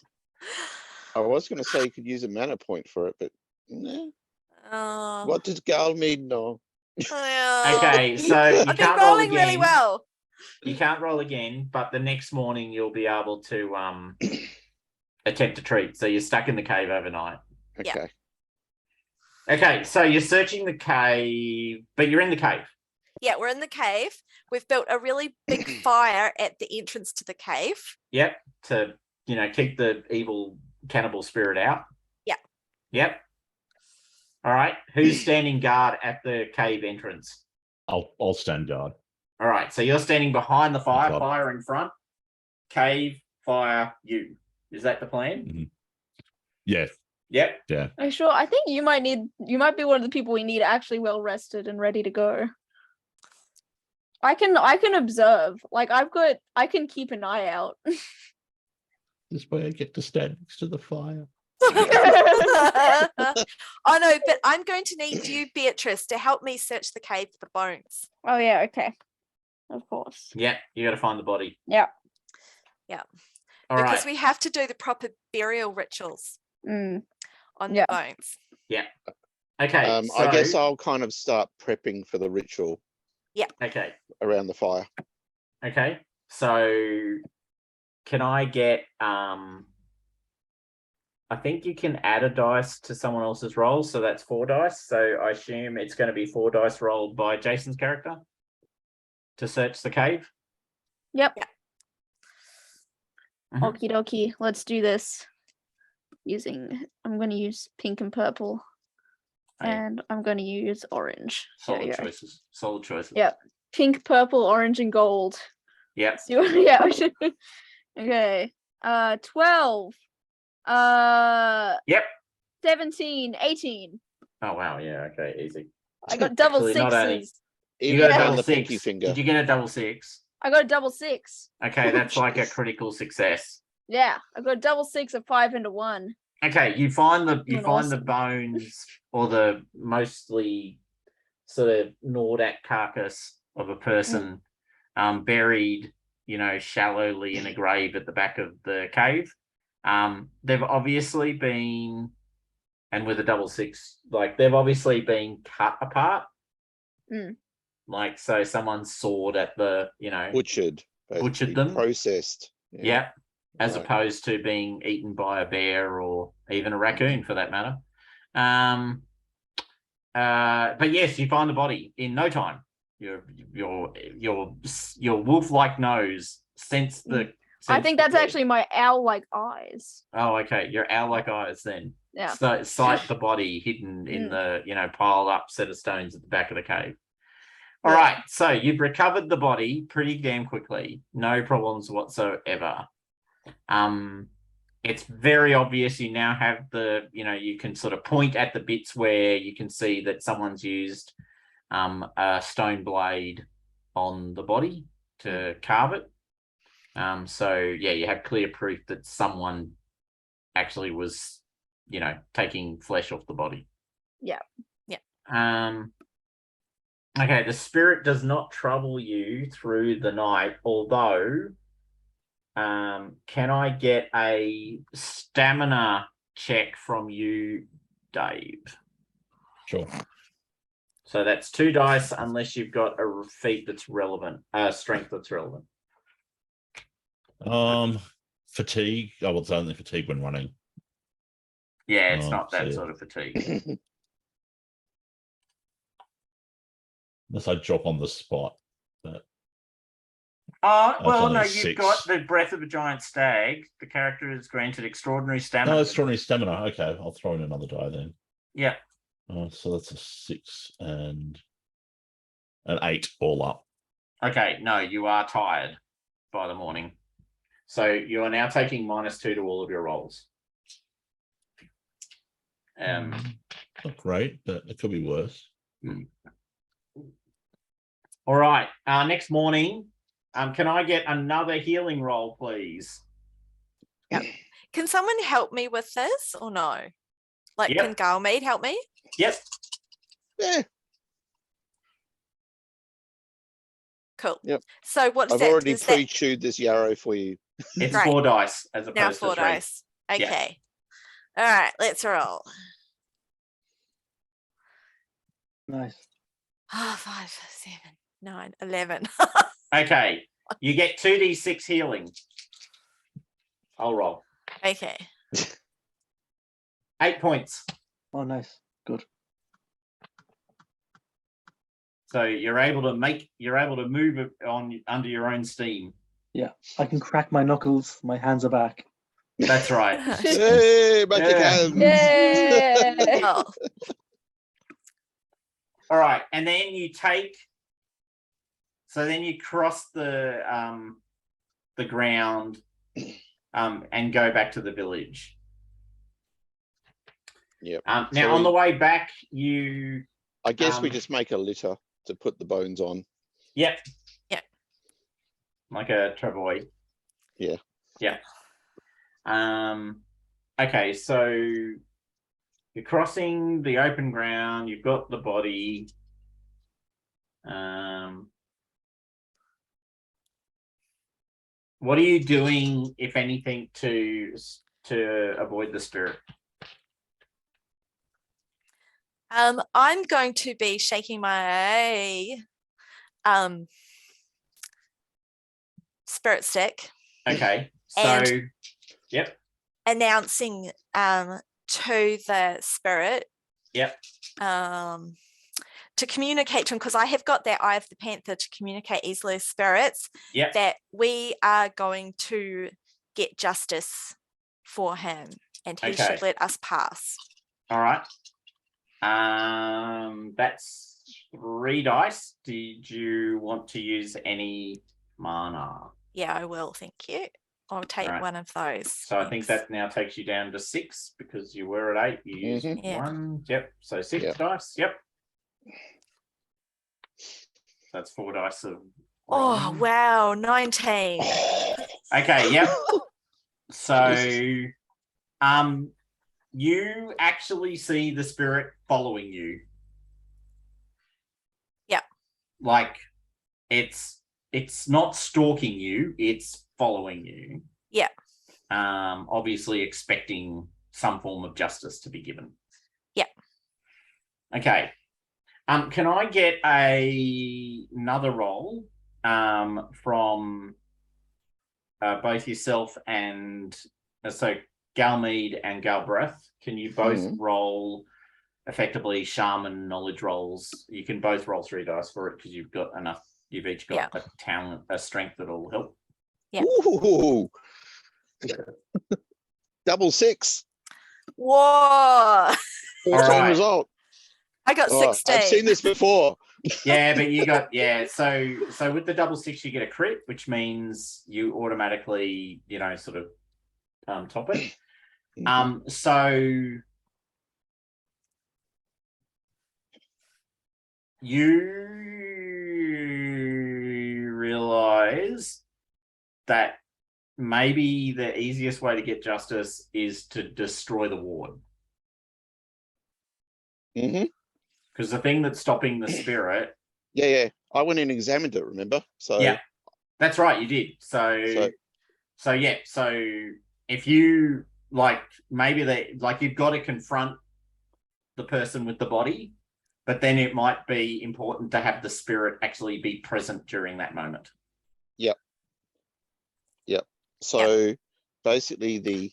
I was going to say you could use a mana point for it, but no. Oh, What does Galmead know? oh. Okay, so you I've been can't roll rolling again. really well. You can't roll again, but the next morning you'll be able to attempt to treat. So you're stuck in the cave overnight. Yeah. Okay. Okay, so you're searching the cave, but you're in the cave. Yeah, we're in the cave. We've built a really big fire at the entrance to the cave. Yep. To keep the evil cannibal spirit out. Yeah. Yep. All right. Who's standing guard at the cave entrance? I'll stand guard. All right. So you're standing behind the fire, Okay. fire in front, cave, fire, you. Is that the plan? Mm-hmm. Yes. Yep. Are you sure? I think you might be one of the people we need actually well rested and ready to go. I can observe. Like I can keep an eye out. This way I get to stand next to the fire. Oh no, but I'm going to need you, Beatrice, to help me search the cave for the bones. Oh yeah, okay. Of course. Yeah, you got to find the body. Yeah. All because right. we have to do the proper burial rituals Mm. on Yeah. the bones. Okay. I guess so- I'll kind of start prepping for the ritual Okay. around the fire. Okay. So can I get I think you can add a dice to someone else's roll, so that's 4 dice. So I assume it's going to be 4 dice rolled by Jason's character to search the cave. Yep. Mhm. Okie dokie. Let's do this. I'm going to use pink and purple, Okay. and I'm going to use orange. There Solid you go. choices. Solid choices. Yep. Pink, purple, orange, and gold. Yep. So, yeah. Okay. 12. Yep. 17, 18. Oh wow. Yeah. Okay. Easy. I got double Actually, not only- sixes. You Even got a on double the 6. pinky finger. Did you get a double 6? I got a double 6. Okay, that's like a Jeez. critical success. Yeah, I got a double 6, a 5, and a 1. Okay, you find the Doing the awesome. bones or the mostly sort of Nordic carcass of a person buried, shallowly in a grave at the back of the cave. They've obviously been, and with a double 6, like they've obviously been cut apart. Mm. Like so someone's sawed at the, Butchered. Butchered basically, them? Processed. yeah. As Right. opposed to being eaten by a bear or even a raccoon for that matter. But yes, you find the body in no time. Your wolf-like nose sense the. I sense think the that's dead. actually my owl-like eyes. Oh, okay. Your owl-like eyes then. Yeah. So sight the body hidden in the piled up set of stones at the back of the cave. All Yeah. right. So you've recovered the body pretty damn quickly. No problems whatsoever. It's very obvious you now have you can sort of point at the bits where you can see that someone's used a stone blade on the body to carve it. So yeah, you have clear proof that someone actually was, taking flesh off the body. Yeah. Okay, the spirit does not trouble you through the night, although can I get a stamina check from you, Dave? Sure. So that's 2 dice unless you've got a feat that's relevant, strength that's relevant. Fatigue. Oh, well, it's only fatigue when running. Yeah, it's Oh, not that so- sort of fatigue. Unless I drop on the spot. But Oh, well, only no, a you've 6. got the breath of a giant stag. The character is granted extraordinary stamina. no, extraordinary stamina. Okay, I'll throw in another die then. Yeah. So that's a 6 and an 8 all up. Okay, no, you are tired by the morning. So you are now taking -2 to all of your rolls. Not great, but it could be worse. All right. Next morning, can I get another healing roll, please? Can someone help me with this or no? Like, Yep. can Garmead help me? Yep. Yeah, Cool. Yep. So what is I've that? already Is that pre-chewed this yarrow for you. It's Great. 4 dice as opposed now to 4 3. dice? Okay. All right, let's roll. Nice. 5, 7, 9, 11. Okay. You get 2d6 healing. I'll roll. Okay. 8 points. Oh, nice. Good. So you're able to move it on under your own steam. I can crack my knuckles. My hands are back. That's right. Hey, magic Yeah. hands. Yay! Oh, All right, and then you cross the ground and go back to the village. Yep. Now So on the way back, you I guess we Um, just make a litter to put the bones on. yep. like a travois. Yeah. Yeah. Okay, so you're crossing the open ground. You've got the body. What are you doing, if anything, to avoid the spirit? I'm going to be shaking my spirit stick, Okay, so And- yep, announcing to the spirit. Yep. To communicate to him, because I have got that Eye of the Panther to communicate easily with spirits, Yep. that we are going to get justice for him and he Okay. should let us pass. All right. That's 3 dice. Did you want to use any mana? Yeah, I will. Thank you. I'll take Right. one of those. So I think that now takes you down to 6 because you were at 8. You used Yeah. 1. Yep. So 6 Yep. dice. Yep. That's 4 dice of. Oh, wrong. wow. 19. Okay. Yep. So, you actually see the spirit following you. Yep. Like, it's not stalking you; it's following you. Yeah. Obviously expecting some form of justice to be given. Yeah. Okay. Can I get another roll from both yourself and so Galmeed and Galbraith? Can you both roll effectively shaman knowledge rolls? You can both roll 3 dice for it because you've got enough. You've each got a talent, a strength that'll help. Yeah. Ooh. Double 6. Whoa. 14 right. result. I got Oh, 16. I've seen this before. Yeah, but you got So with the double 6, you get a crit, which means you automatically, sort of top it. So you realize that maybe the easiest way to get justice is to destroy the ward. Because the thing that's stopping the spirit. Yeah. I went and examined it, remember? So yeah, that's right, you did. So if you maybe you've got to confront the person with the body, but then it might be important to have the spirit actually be present during that moment. Yep. So basically the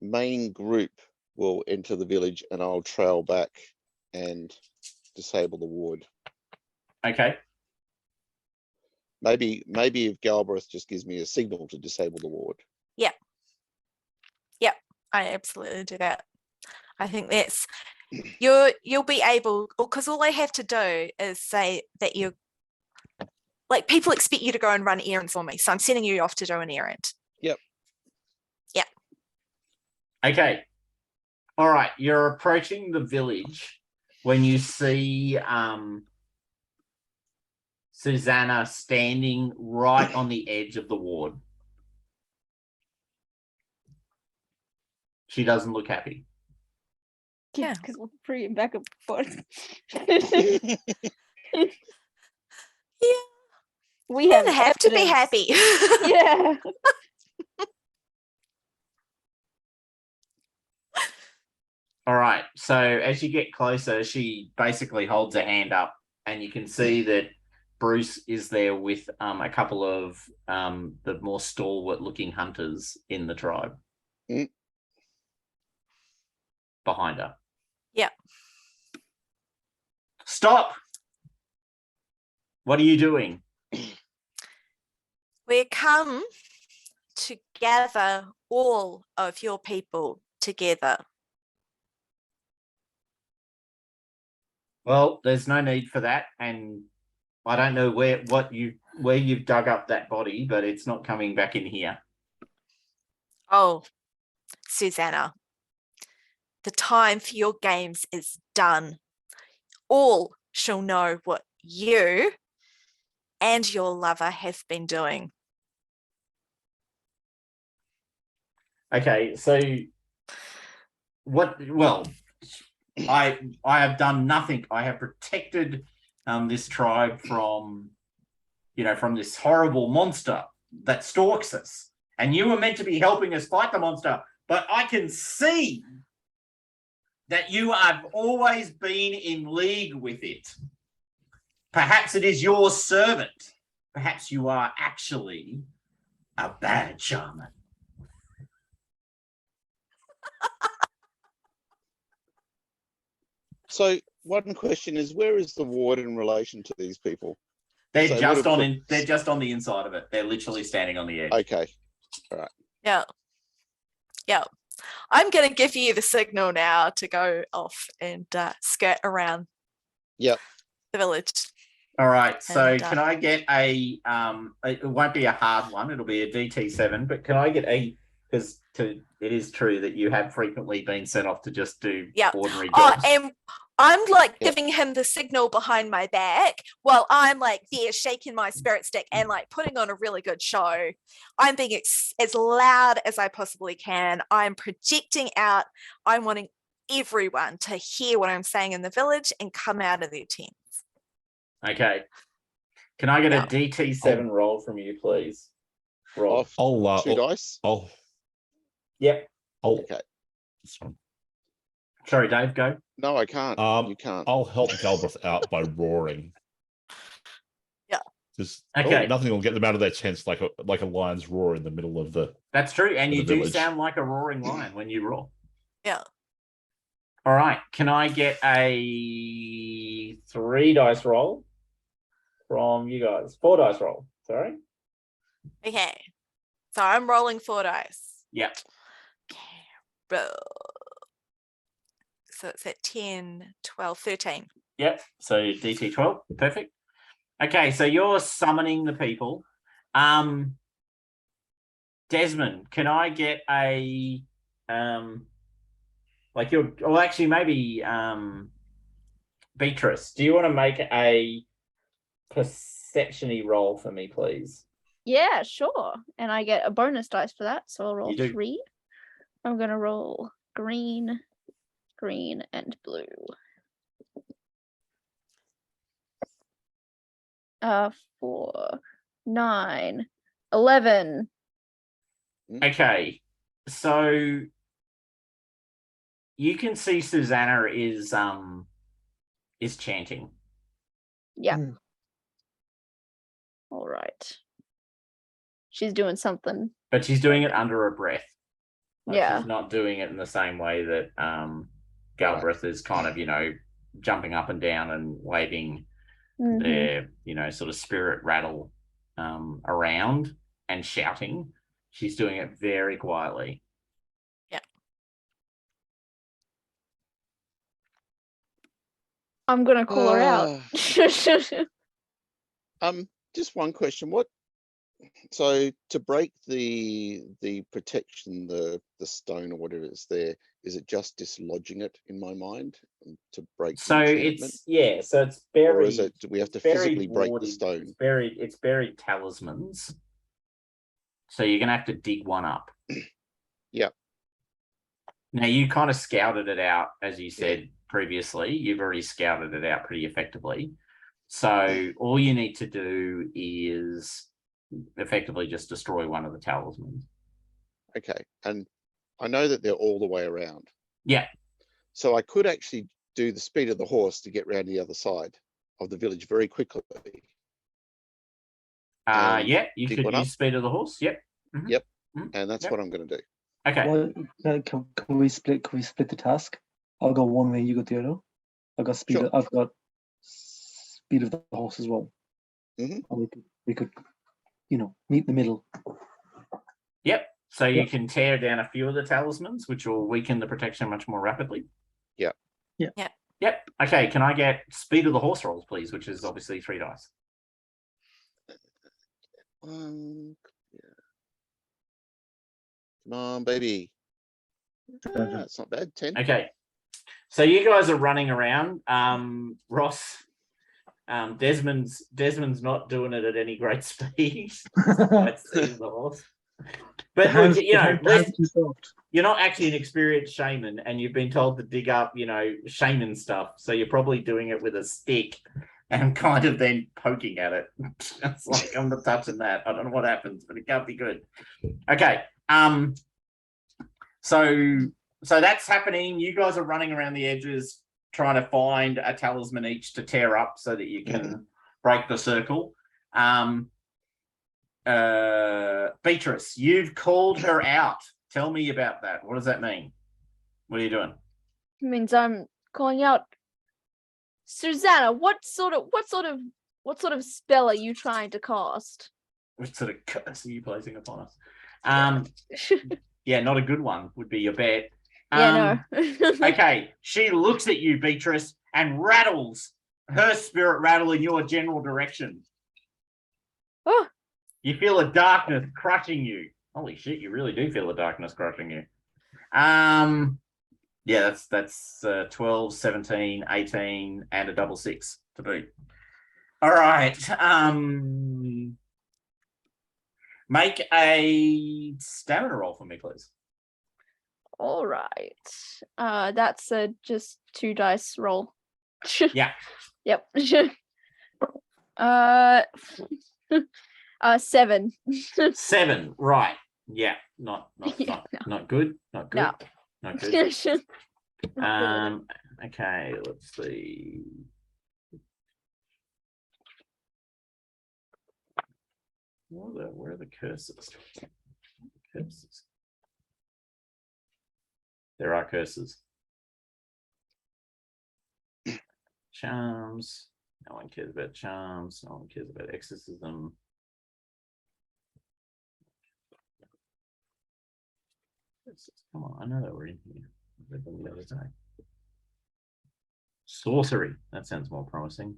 main group will enter the village and I'll trail back and disable the ward. Okay. Maybe if Galbraith just gives me a signal to disable the ward. Yep, I absolutely do that. I think that's you'll be able, because all I have to do is say that you people expect you to go and run errands for me, so I'm sending you off to do an errand. Yep. Okay. All right. You're approaching the village when you see Susanna standing right on the edge of the ward. She doesn't look happy. Yeah, because we're pretty back and forth. Yeah, We have to be evidence. happy. Yeah. All right. So as you get closer, she basically holds her hand up, and you can see that Bruce is there with a couple of the more stalwart-looking hunters in the tribe behind her. Yeah. Stop! What are you doing? We come to gather all of your people together. Well, there's no need for that, and I don't know where you've dug up that body, but it's not coming back in here. Oh, Susanna, the time for your games is done. All shall know what you and your lover have been doing. Okay, so what? Well, I have done nothing. I have protected this tribe from, from this horrible monster that stalks us. And you were meant to be helping us fight the monster, but I can see that you have always been in league with it. Perhaps it is your servant. Perhaps you are actually a bad shaman. So one question is, where is the ward in relation to these people? They're So just what on if in, they're just on the inside of it. They're literally standing on the edge. Okay. All right. Yeah. Yeah. I'm going to give you the signal now to go off and skirt around Yep. the village. All right. So And, can I get a it won't be a hard one, it'll be a DT7, but can I get because it is true that you have frequently been sent off to just do ordinary jobs. And I'm like Yep. giving him the signal behind my back while I'm like there shaking my spirit stick and like putting on a really good show. I'm being as loud as I possibly can. I'm projecting out. I'm wanting everyone to hear what I'm saying in the village and come out of their tents. Okay. Can I get a DT7 roll from you, please? Roll. Off two dice. Yep. Okay. Sorry, Dave, go. No, I can't. You can't. I'll help Galbraith out by roaring. Yeah. Just Okay. Nothing will get them out of their tents like a lion's roar in the middle of the. That's true, and you do village. sound like a roaring lion when you roar. Yeah. All right. Can I get a 3 dice roll from you guys? 4 dice roll. Sorry. Okay. So I'm rolling 4 dice. Yep. Okay. Roll. So it's at 10, 12, 13. Yep. So DT12. Perfect. Okay. So you're summoning the people. Desmond, can I get a actually maybe Beatrice, do you want to make a perception-y roll for me, please? Yeah, sure. And I get a bonus dice for that, so I'll roll You do. 3. I'm gonna roll green, and blue. 4, 9, 11. Okay, so you can see Susanna is chanting. Yeah. Mm. All right. She's doing something. But she's doing it under her breath. Yeah. She's not doing it in the same way that Galbraith is kind of, jumping up and down and waving their, sort of spirit rattle around and shouting. She's doing it very quietly. Yeah. I'm gonna call her out. Just one question. So to break the protection, the stone or whatever it's there, is it just dislodging it in my mind to break? So it's buried. Or is it? Do we have to physically break the warded, stone? It's buried talismans. So you're gonna have to dig one up. Yeah. Now you kind of scouted it out, as you said previously. You've already scouted it out pretty effectively. So all you need to do is effectively just destroy one of the talismans. Okay, and I know that they're all the way around. Yeah. So I could actually do the speed of the horse to get round the other side of the village very quickly. Yeah, you dig could one use up. speed of the horse. Yep. Mhm. Yep. Mhm. And that's Yep. what I'm going to do. Okay. Well, can we split the task? I'll go one way, you go the other. I've got speed. Sure. I've got speed of the horse as well. Mhm. And we could, meet in the middle. Yep. So you Yep. can tear down a few of the talismans, which will weaken the protection much more rapidly. Yeah. Yeah. Yeah. Yep. Okay. Can I get speed of the horse rolls, please? Which is obviously 3 dice. Yeah. Come on, baby. It's not bad. 10. Okay. So you guys are running around. Ross, Desmond's not doing it at any great speed. Let's see the horse. But The hands, look, you know, the hands too soft. you're not actually an experienced shaman, and you've been told to dig up, you know, shaman stuff. So you're probably doing it with a stick and kind of then poking at it. It's like, I'm not touching that. I don't know what happens, but it can't be good. Okay. So that's happening. You guys are running around the edges trying to find a talisman each to tear up so that you can break the circle. Beatrice, you've called her out. Tell me about that. What does that mean? What are you doing? It means I'm calling out Susanna. What sort of spell are you trying to cast? What sort of curse are you placing upon us? Yeah, not a good one would be your bet. Yeah, no. Okay, she looks at you, Beatrice, and rattles her spirit rattle in your general direction. Oh. You feel a darkness crushing you. Holy shit, you really do feel the darkness crushing you. Yeah, that's 12, 17, 18, and a double 6 to boot. All right. Make a stamina roll for me, please. All right. That's a just 2 dice roll. Yeah. Yep. 7. 7, right. Yeah, not Yeah, not good. Not good. No. Not good. Okay, let's see. Where are the curses? Curses. There are curses. Charms. No one cares about charms. No one cares about exorcism. Come on, I know they were in here. I read them the other day. Sorcery. That sounds more promising.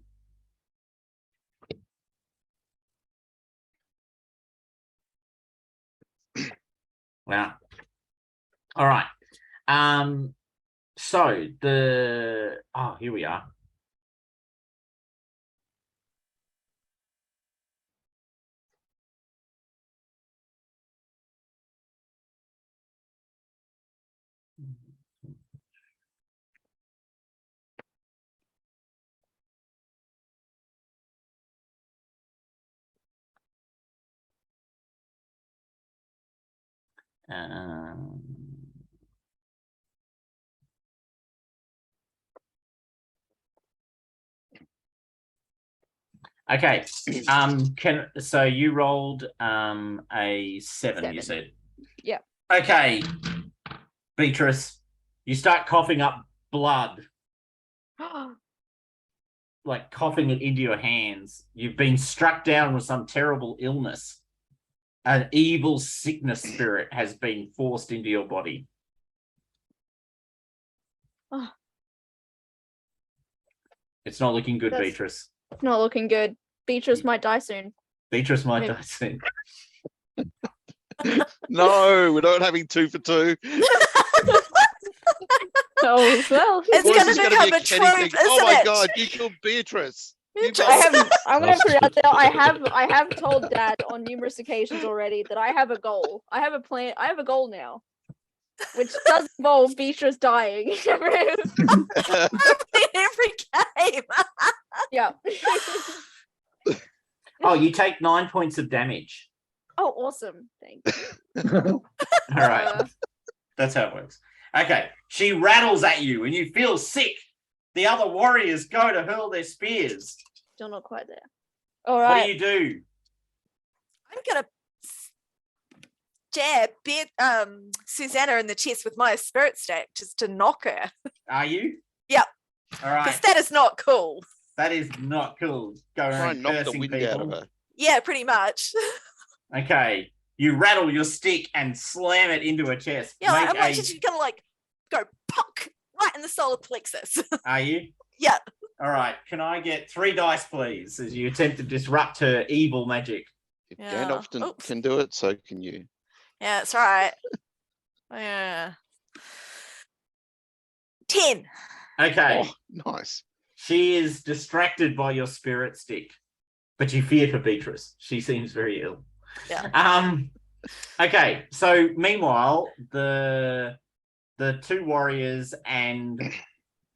Wow. All right. So here we are. Okay. So you rolled a 7, you said. Yeah. Okay. Beatrice, you start coughing up blood, like coughing it into your hands. You've been struck down with some terrible illness. An evil sickness spirit has been forced into your body. Oh. It's not looking good, That's- Beatrice. It's not looking good. Beatrice might die soon. Beatrice might Maybe. die soon. No, we're not having 2 for 2. Oh well. It's Or is gonna this gonna become be a Kenny trope, thing? isn't Oh my it? god, you killed Beatrice. You I'm gonna put it out there. I have told Dad on numerous occasions already that I have a goal. I have a plan. I have a goal now, which does involve Beatrice dying. Every game. Yeah. Oh, you take 9 points of damage. Oh, awesome! Thank you. All right. That's how it works. Okay. She rattles at you and you feel sick. The other warriors go to hurl their spears. Still not quite there. All What right. do you do? I'm gonna jab Susanna in the chest with my spirit stack just to knock her. Are you? Yep. All right. Because that is not cool. That is not cool. Go Try around and knock the cursing wind people. out of her. Yeah, pretty much. Okay. You rattle your stick and slam it into her chest. Yeah, Make I'm like just gonna like go punk right in the solar plexus. Are you? Yeah. All right. Can I get 3 dice, please, as you attempt to disrupt her evil magic? If Yeah. Gandalf Oops. can do it, so can you. Yeah, that's right. Yeah. 10. Okay. Oh, nice. She is distracted by your spirit stick, but you fear for Beatrice. She seems very ill. Yeah. Okay, so meanwhile, the two warriors and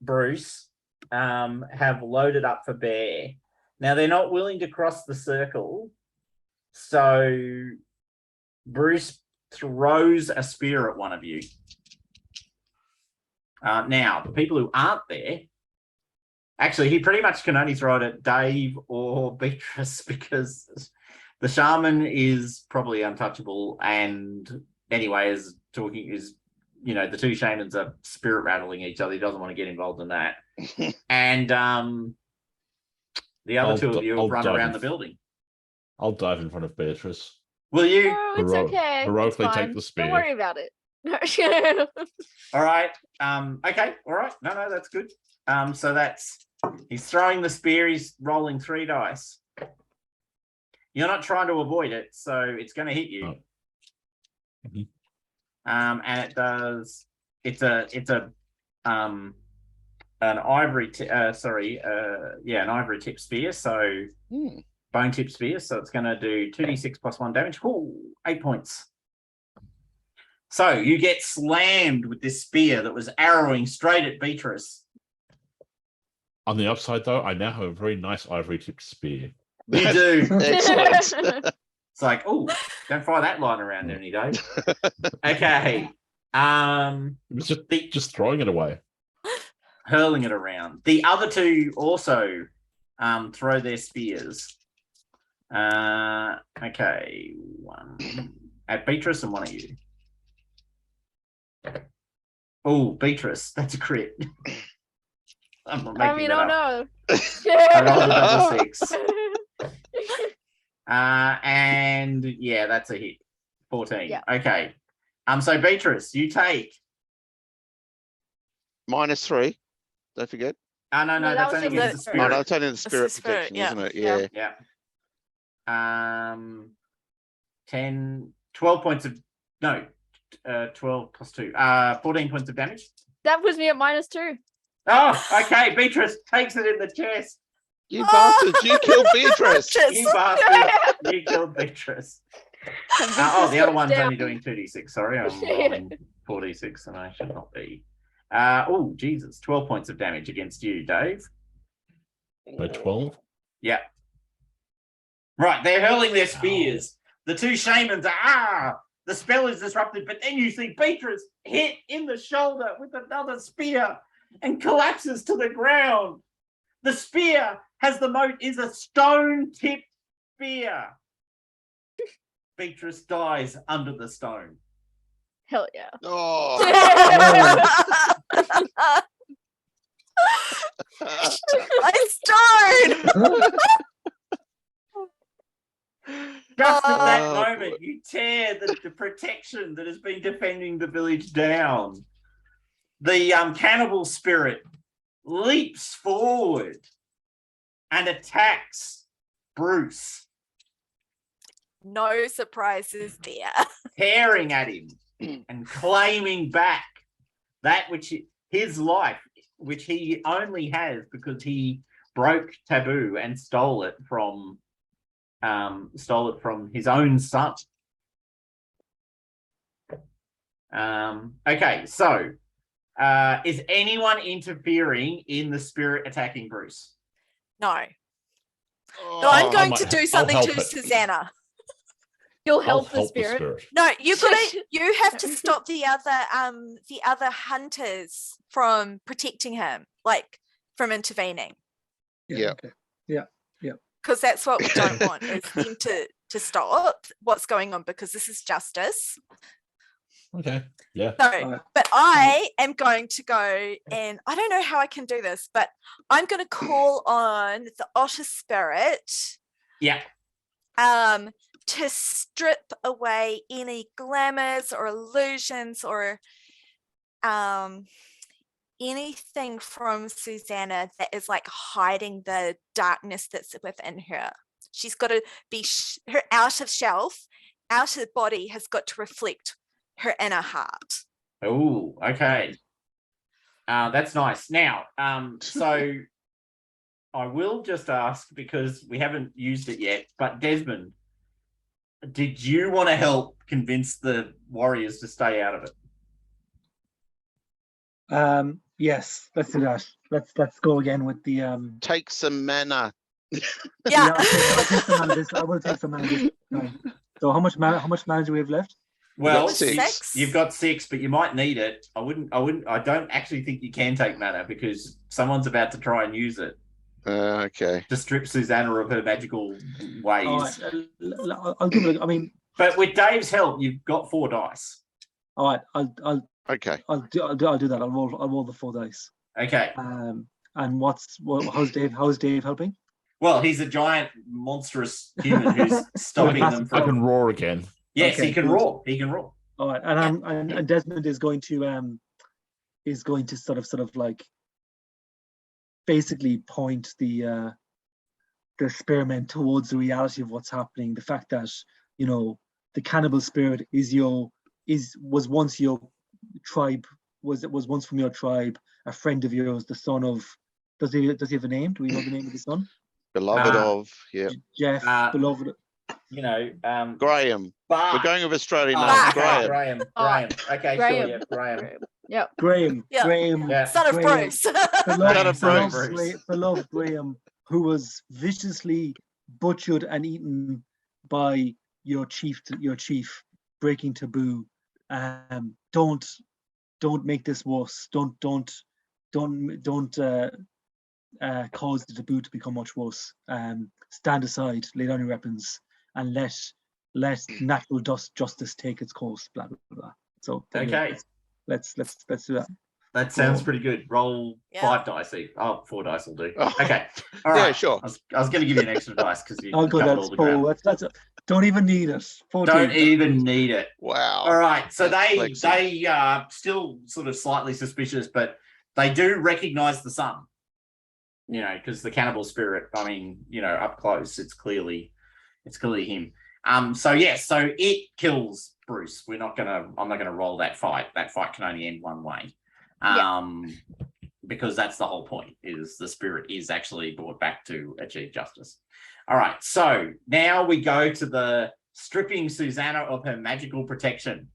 Bruce have loaded up for bear. Now they're not willing to cross the circle, so Bruce throws a spear at one of you. Now, the people who aren't there, actually, he pretty much can only throw it at Dave or Beatrice because the shaman is probably untouchable. And anyway, the two shamans are spirit rattling each other. He doesn't want to get involved in that. And the other two of you have run around the building. I'll dive in front of Beatrice. Will you? No, it's okay. Heroically It's take fine. the spear. Don't worry about it. All right. Okay. All right. No, that's good. So he's throwing the spear. He's rolling 3 dice. You're not trying to avoid it, so it's going to hit you. Oh. Mhm. And it does. It's an ivory. An ivory tip spear. So bone tip spear. So it's going to do 2d6 plus 1 damage. Ooh, 8 points. So you get slammed with this spear that was arrowing straight at Beatrice. On the upside, though, I now have a very nice ivory tipped spear. You do. Excellent. It's like, oh, don't fire that line around any day. Okay. It was just throwing it away. Hurling it around. The other two also throw their spears. Okay. One at Beatrice and one at you. Oh, Beatrice, that's a crit. I'm not making that up. I rolled a double 6. And yeah, that's a hit. 14. Yeah. Okay. So Beatrice, you take. -3. Don't forget. No, No, that's that was only the against the Oh, spirit. no, it's only the spirit spirit, protection, yeah. isn't it? Yeah. Yeah. Yeah. 12 points of 12 plus 2. 14 points of damage. That puts me at -2. Oh, okay. Beatrice takes it in the chest. You bastards, you killed Beatrice. You bastard. You killed Beatrice. The other one's down. only doing 2d6. Sorry, I'm rolling 4d6 and I should not be. Jesus. 12 points of damage against you, Dave. By 12. Yeah. Right, they're hurling their spears. The two shamans are, the spell is disrupted, but then you see Beatrice hit in the shoulder with another spear and collapses to the ground. The spear is a stone-tipped spear. Beatrice dies under the stone. Hell yeah. Oh. I starred. Just at that Oh, moment, boy. you tear the protection that has been defending the village down. The cannibal spirit leaps forward and attacks Bruce, No surprises there. tearing at him and claiming back that which his life, which he only has because he broke taboo and stole it from his own son. Okay, so is anyone interfering in the spirit attacking Bruce? No. Oh. No, I'm I going might- to do I'll something help to it. Susanna. You'll I'll help the spirit. No, you have to stop the other hunters from protecting him, like from intervening. Yeah. Okay. Because that's what we don't want is them to stop what's going on, because this is justice. Okay. Yeah. So, but I am going to go, and I don't know how I can do this, but I'm going to call on the otter spirit Yeah. to strip away any glamours or illusions or anything from Susanna that is like hiding the darkness that's within her. She's got to be her outer shelf, outer body has got to reflect her inner heart. Oh, okay. That's nice. Now, so I will just ask, because we haven't used it yet, but Desmond, did you want to help convince the warriors to stay out of it? Yes, let's do that. Let's go again with the Take some mana. Yeah. I'll take some mana I will take some mana this time. So how much mana do we have left? Well, got six. You've got 6, but you might need it. I don't actually think you can take mana because someone's about to try and use it Okay. to strip Susanna of her magical ways. All right, I'll give it. I mean, But with Dave's help, you've got 4 dice. all right, I'll Okay. do that. I'll roll the 4 dice. Okay. And how's Dave helping? Well, he's a giant, monstrous human who's stopping them I from. can roar again. Yes, Okay, he can good. roar. He can roar. All right, and Desmond is going to sort of like basically point the spearmen towards the reality of what's happening. The fact that the cannibal spirit was once your tribe, was once from your tribe, a friend of yours, the son of. Does he have a name? Do we know the name of the son? Beloved of, yeah. Jeff, beloved. Graham. Bart. We're going with Australian Oh, names. okay, Graham. Graham. Okay, Graham. sure, yeah, Graham. Yep. Graham. Yeah. Graham. Yeah. Son of Graham. Bruce. Beloved Graham, who was viciously butchered and eaten by your chief, breaking taboo. Don't make this worse. Don't cause the taboo to become much worse. Stand aside, lay down your weapons, and let natural justice take its course. Blah blah blah. So Okay. let's do that. That sounds Cool. pretty good. Roll Yeah. 5 dice each. Oh, 4 dice will do. Oh. Okay. All right. Yeah, sure. I was going to give you an extra dice because you Oh, good. covered That's all the ground. 4. That's don't even need it. 14. Don't even need it. Wow. All right. So That's they flexing. are still sort of slightly suspicious, but they do recognize the son. Because the cannibal spirit. I mean, up close, it's clearly him. So it kills Bruce. I'm not gonna roll that fight. That fight can only end one way. Because that's the whole point, is the spirit is actually brought back to achieve justice. All right, so now we go to the stripping Susanna of her magical protection.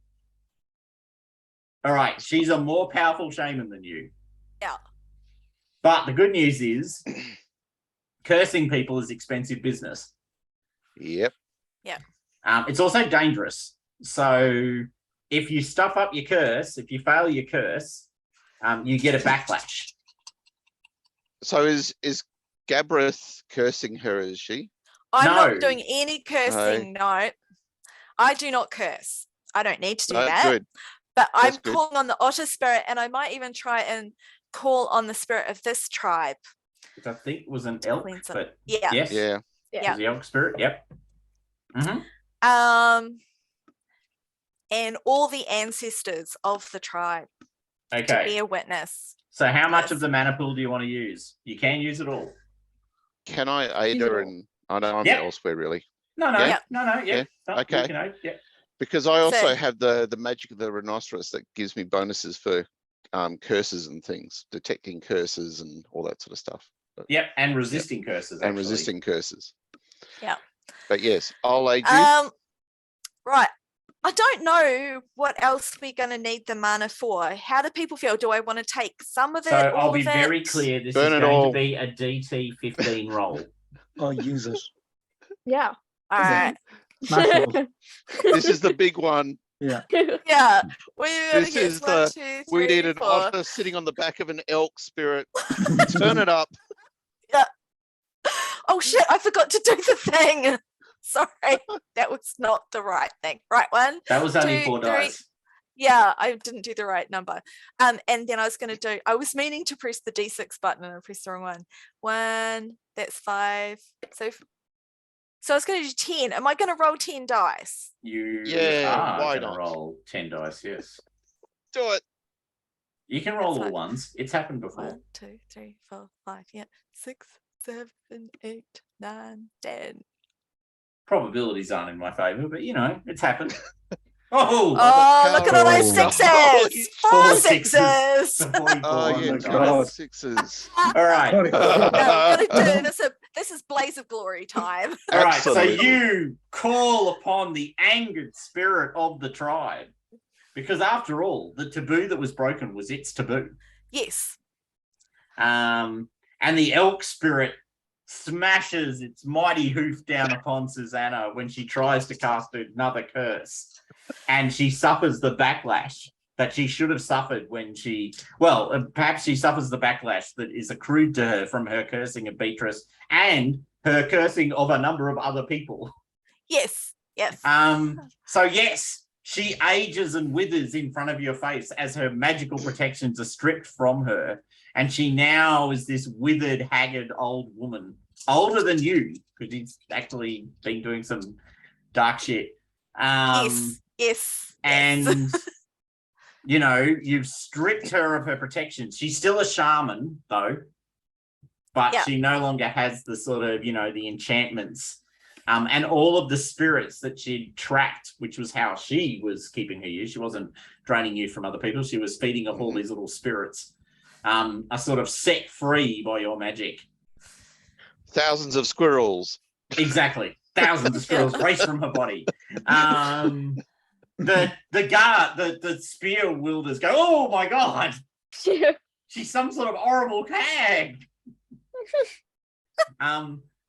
All right, she's a more powerful shaman than you. Yeah. But the good news is cursing people is expensive business. Yep. It's also dangerous. So if you stuff up your curse, if you fail your curse, you get a backlash. So is Gabreth cursing her, is she? I'm No. not doing any cursing. No, I do not curse. I don't need to do That's that. good. But I'm That's good. calling on the otter spirit, and I might even try and call on the spirit of this tribe. Which I think was an elk, Cleans up. but Yeah. yes, Yeah. it was the elk spirit. Yep. Mm-hmm. And all the ancestors of the tribe to Okay. bear witness. So how much Yes. of the mana pool do you want to use? You can use it all. Can I aid her? And I know I'm Yep. elsewhere really, No. Yeah. No. Yeah. No, Okay. you can aid, yeah. because I also So- have the magic of the rhinoceros that gives me bonuses for curses and things, detecting curses and all that sort of stuff, Yep, and resisting curses. and actually. resisting curses. Yeah. But yes, I'll aid you. Right. I don't know what else we're going to need the mana for. How do people feel? Do I want to take some of it? So all I'll be of very it? clear. This Burn is it going all. to be a DT 15 roll. I'll use it. Yeah. All right. Smash roll. This is the big one. Yeah. Yeah. We're going to This get is 1, 2, 3, We need an 4. otter sitting on the back of an elk spirit. Turn it up. Oh shit, I forgot to do the thing. Sorry, that was not the right thing. Right one. That was only 2, 4 3. dice. Yeah, I didn't do the right number. And then I was meaning to press the D6 button and I pressed the wrong one. 1, that's 5. So I was going to do 10. Am I going to roll 10 dice? You Yeah, are why going to not? roll 10 dice, yes. Do it. You can roll That's all fine. ones. It's happened before. 1, 2, 3, 4, 5. Yeah, 6, 7, 8, 9, 10. Probabilities aren't in my favour, but it's happened. Oh, look at all those Oh, sixes! Four Four sixes. sixes! Oh, yeah, my two God. sixes. All right. Sorry. No, we're gonna do this. This is Blaze of Glory time. All right. So Absolutely. you call upon the angered spirit of the tribe. Because after all, the taboo that was broken was its taboo. Yes. And the elk spirit smashes its mighty hoof down upon Susanna when she tries to cast another curse. And she suffers the backlash that she should have suffered when perhaps she suffers the backlash that is accrued to her from her cursing of Beatrice and her cursing of a number of other people. Yes. Yes. So yes, she ages and withers in front of your face as her magical protections are stripped from her. And she now is this withered, haggard old woman, older than you, because she's actually been doing some dark shit. Yes. And, you know, you've stripped her of her protections. She's still a shaman, though, but she no longer has the sort of, you know, the enchantments and all of the spirits that she'd trapped, which was how she was keeping her you. She wasn't draining you from other people. She was feeding off all these little spirits. Are sort of set free by your magic. Thousands of squirrels. Exactly. Thousands of squirrels race from her body. The spear wielders go, oh my God, she's some sort of horrible hag.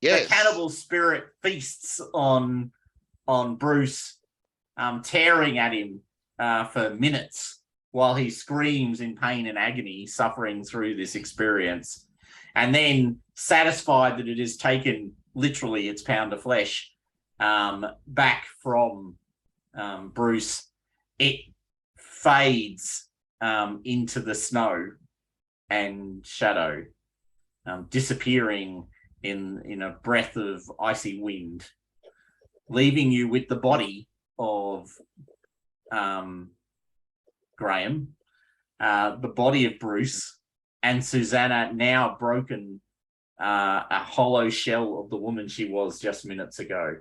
Yes. The cannibal spirit feasts on Bruce, tearing at him for minutes while he screams in pain and agony, suffering through this experience. And then, satisfied that it has taken literally its pound of flesh back from Bruce, it fades into the snow and shadow, disappearing in a breath of icy wind, leaving you with the body of Graham, the body of Bruce, and Susanna, now broken, a hollow shell of the woman she was just minutes ago.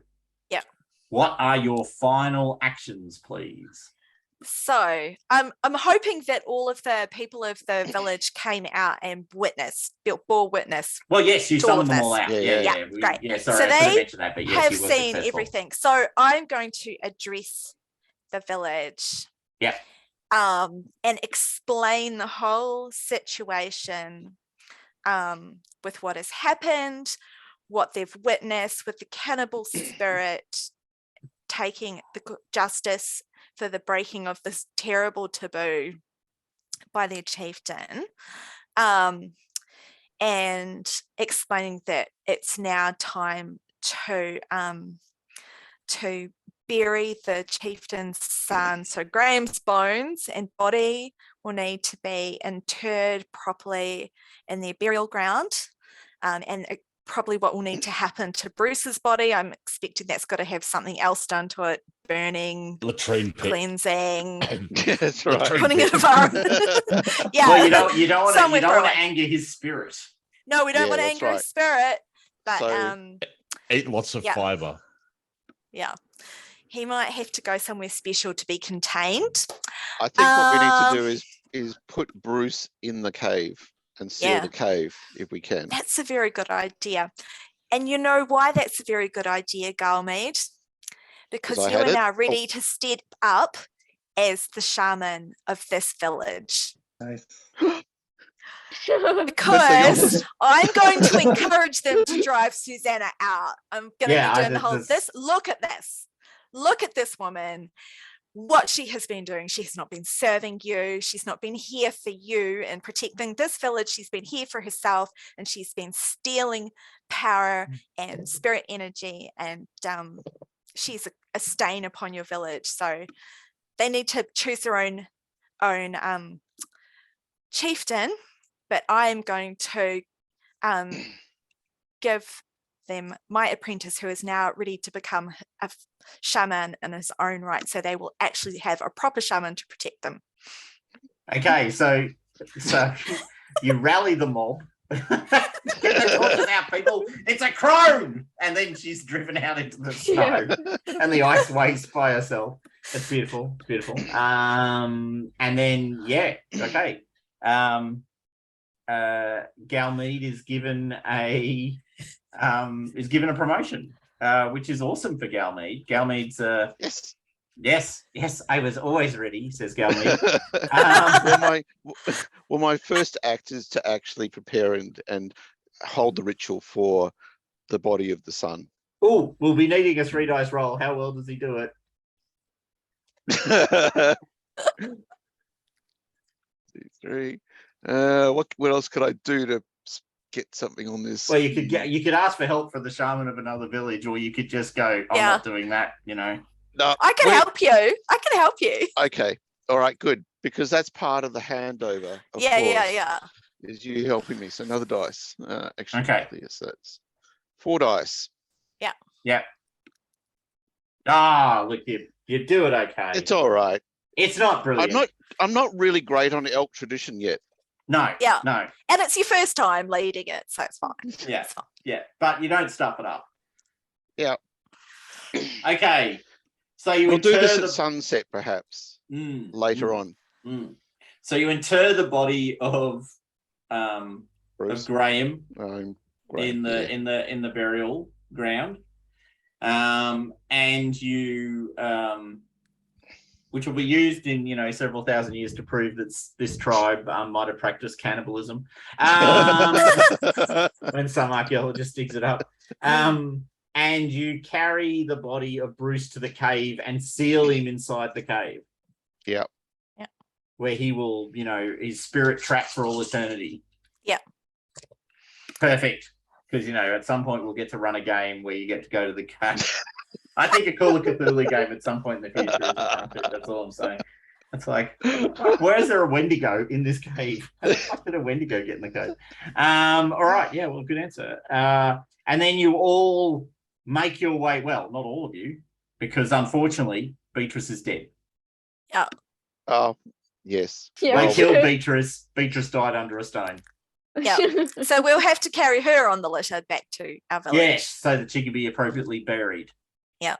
Yeah. What are your final actions, please? So I'm hoping that all of the people of the village came out and bore witness. Well, yes, you To all summoned of them all this. out. Yeah, great. Yeah, So sorry, I should have they mentioned that, but yes, have you were seen successful. everything. So I'm going to address the village. Yeah. And explain the whole situation with what has happened, what they've witnessed with the cannibal spirit taking the justice for the breaking of this terrible taboo by their chieftain, and explaining that it's now time to bury the chieftain's son. So Graham's bones and body will need to be interred properly in their burial ground, and probably what will need to happen to Bruce's body. I'm expecting that's got to have something else done to it, burning, Latrine pit. cleansing, Yeah, that's right. putting it apart. Yeah. Well, you don't want Somewhere to through it. anger his spirit. No, we don't Yeah, want to that's anger right. his spirit, but So- Eat lots of fiber. yeah, he might have to go somewhere special to be contained. I think what we need to do is put Bruce in the cave and seal the cave if we can. That's a very good idea. And you know why that's a very good idea, Galmead? Because I you had are it. now ready to step up as the shaman of this village. Nice. Because I'm going to encourage them to drive Susanna out. I'm going to be doing the whole look at this. Look at this woman. What she has been doing. She has not been serving you. She's not been here for you and protecting this village. She's been here for herself, and she's been stealing power and spirit energy, and she's a stain upon your village. So they need to choose their own chieftain, but I am going to give them my apprentice, who is now ready to become a shaman in his own right, so they will actually have a proper shaman to protect them. Okay, so you rally the mob. Get the torches out, people. It's a crone! And then she's driven out into the snow and the ice waste by herself. It's beautiful. It's beautiful. And then okay. Galmeed is given a promotion, which is awesome for Galmeed. Galmeed's yes, I was always ready, says Galmeed. Well, my first act is to actually prepare and hold the ritual for the body of the sun. Oh, we'll be needing a 3 dice roll. How well does he do it? 2, 3. What else could I do to get something on this? Well, you could ask for help for the shaman of another village, or you could just go, I'm not doing that, No, I can help you. I can help you. Okay. All right, good. Because that's part of the handover. Of course, is you helping me. So another dice. Actually, Okay. Yes, that's 4 dice. Yeah. Ah, look, you do it okay. It's all right. It's not brilliant. I'm not really great on elk tradition yet. No. Yeah. No. And it's your first time leading it, so it's fine. Yeah. It's fine. Yeah. But you don't stuff it up. Yeah. Okay. So you We'll do inter this the at sunset, perhaps later on. So you inter the body of Bruce. Graham Graham, in the burial ground, and you which will be used in several thousand years to prove that this tribe might have practiced cannibalism when some archaeologist digs it up. And you carry the body of Bruce to the cave and seal him inside the cave. Yeah. Where he will, his spirit trapped for all eternity. Yeah. Perfect. Because, at some point we'll get to run a game where you get to go to the cave. I think a Call of Cthulhu game at some point in the future is that's all I'm saying. It's like, where is there a Wendigo in this cave? How the fuck did a Wendigo get in the cave? All right. Yeah, well, good answer. And then you all make your way, well, not all of you, because unfortunately, Beatrice is dead. Yeah. Oh, yes. They killed Beatrice. Beatrice died under a stone. Yeah. So we'll have to carry her on the litter back to our village. Yes, so that she can be appropriately buried. Yeah.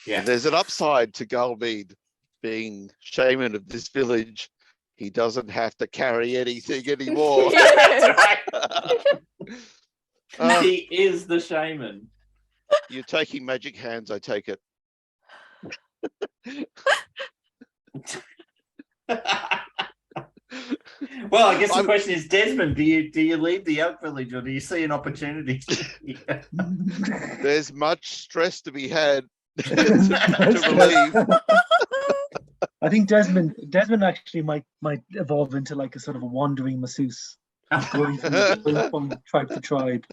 Yeah. And there's an upside to Galmeed being shaman of this village. He doesn't have to carry anything anymore. That's right. He is the shaman. You're taking magic hands, I take it. Well, I guess the question is, Desmond, do you leave the elk village, or do you see an opportunity? There's much stress to be had to relieve. I think Desmond actually might evolve into like a sort of a wandering masseuse, going from tribe to tribe,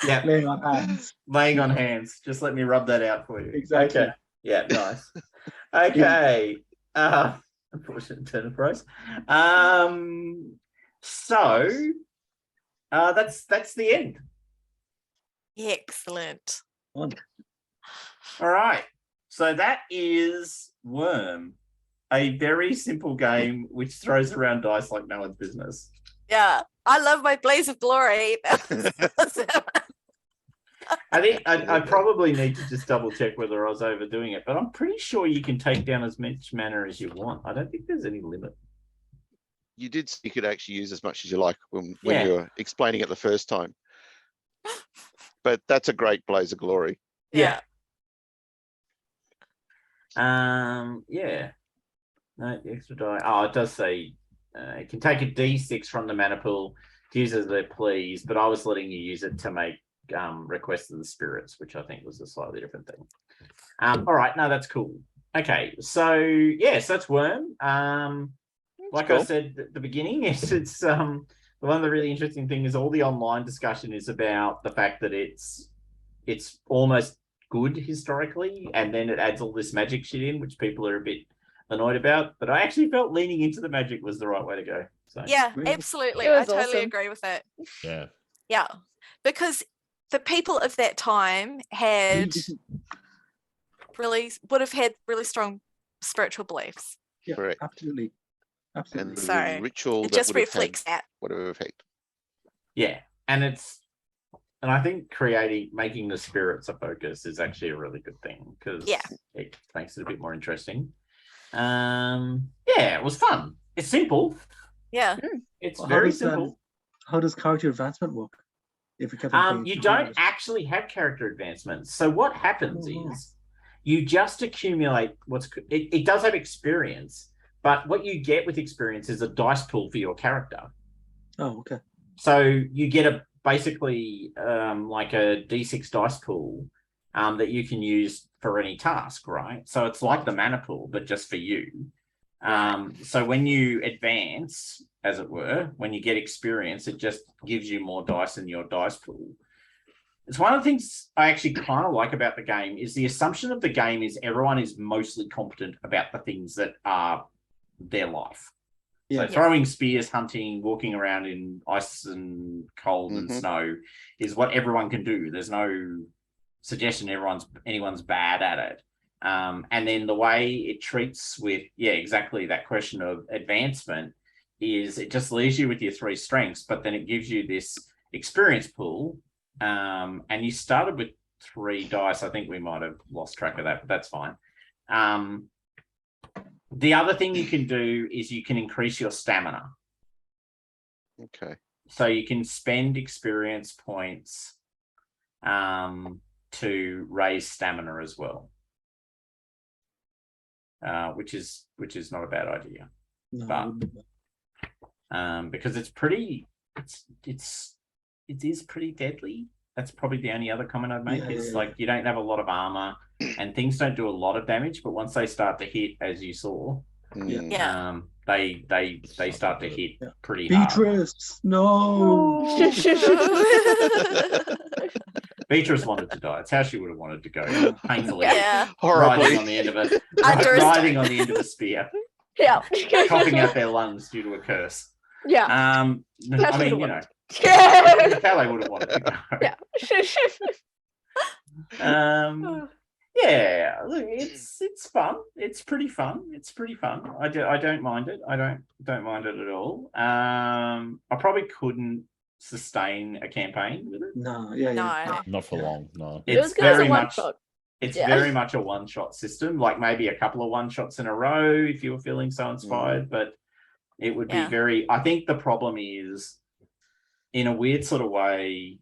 laying on hands. Laying on hands. Just let me rub that out for you. Exactly. Okay. Yeah, nice. Okay. Unfortunate turn of phrase. So that's the end. Excellent. All right. So that is Wurm, a very simple game which throws around dice like no one's business. Yeah, I love my blaze of glory. I think I probably need to just double check whether I was overdoing it, but I'm pretty sure you can take down as much mana as you want. I don't think there's any limit. You could actually use as much as you like when you were explaining it the first time. But that's a great blaze of glory. Yeah. Yeah. No, the extra die. Oh, it does say you can take a D6 from the mana pool to use as they please, but I was letting you use it to make requests of the spirits, which I think was a slightly different thing. All right, no, that's cool. Okay, so yes, that's Wurm. Like cool. I said at the beginning, it's one of the really interesting things is all the online discussion is about the fact that it's almost good historically, and then it adds all this magic shit in, which people are a bit annoyed about. But I actually felt leaning into the magic was the right way to go. So yeah, absolutely. I totally agree with that. Yeah. Yeah. Because the people of that time would have had really strong spiritual beliefs. Yeah, correct. Absolutely. And So the ritual it that just would have reflects had that. whatever effect. Yeah, and I think making the spirits a focus is actually a really good thing because it makes it a bit more interesting. Yeah, it was fun. It's simple. Yeah. It's Well, very simple. How does character advancement work? If we kept on playing You through don't it? actually have character advancements. So what happens Oh. is you just accumulate it does have experience, but what you get with experience is a dice pool for your character. Oh, okay. So you get basically like a D6 dice pool that you can use for any task, right? So it's like the mana pool, but just for you. So when you advance, as it were, when you get experience, it just gives you more dice in your dice pool. It's one of the things I actually kind of like about the game is the assumption of the game is everyone is mostly competent about the things that are their life. Yeah. So throwing spears, hunting, walking around in ice and cold and snow is what everyone can do. There's no suggestion anyone's bad at it. And then the way it treats with, exactly that question of advancement is it just leaves you with your 3 strengths, but then it gives you this experience pool. And you started with 3 dice. I think we might have lost track of that, but that's fine. The other thing you can do is you can increase your stamina. Okay. So you can spend experience points to raise stamina as well, which is not a bad idea. No, But- it wouldn't be bad. Because it is pretty deadly. That's probably the only other comment I'd make. Yeah, like you don't have a lot of armor and things don't do a lot of damage, but once they start to hit, as you saw, Yeah. they start to hit Yeah. pretty hard. Beatrice, no. Beatrice wanted to die. It's how she would have wanted to go, painfully. Yeah. Horribly. Writhing on the end of a writhing on the end of a spear, Yeah. coughing out their lungs due to a curse. Yeah. I That's mean, what you it know, Yeah. that's how they would have wanted to go. Yeah. Yeah, look, it's fun. It's pretty fun. I don't mind it. I don't mind it at all. I probably couldn't sustain a campaign with it. No, No. Not for long. No. It was good as a one shot. It's Yeah. very much a one-shot system, like maybe a couple of one-shots in a row if you were feeling so inspired, but it would be very, I think the problem is, in a weird sort of way,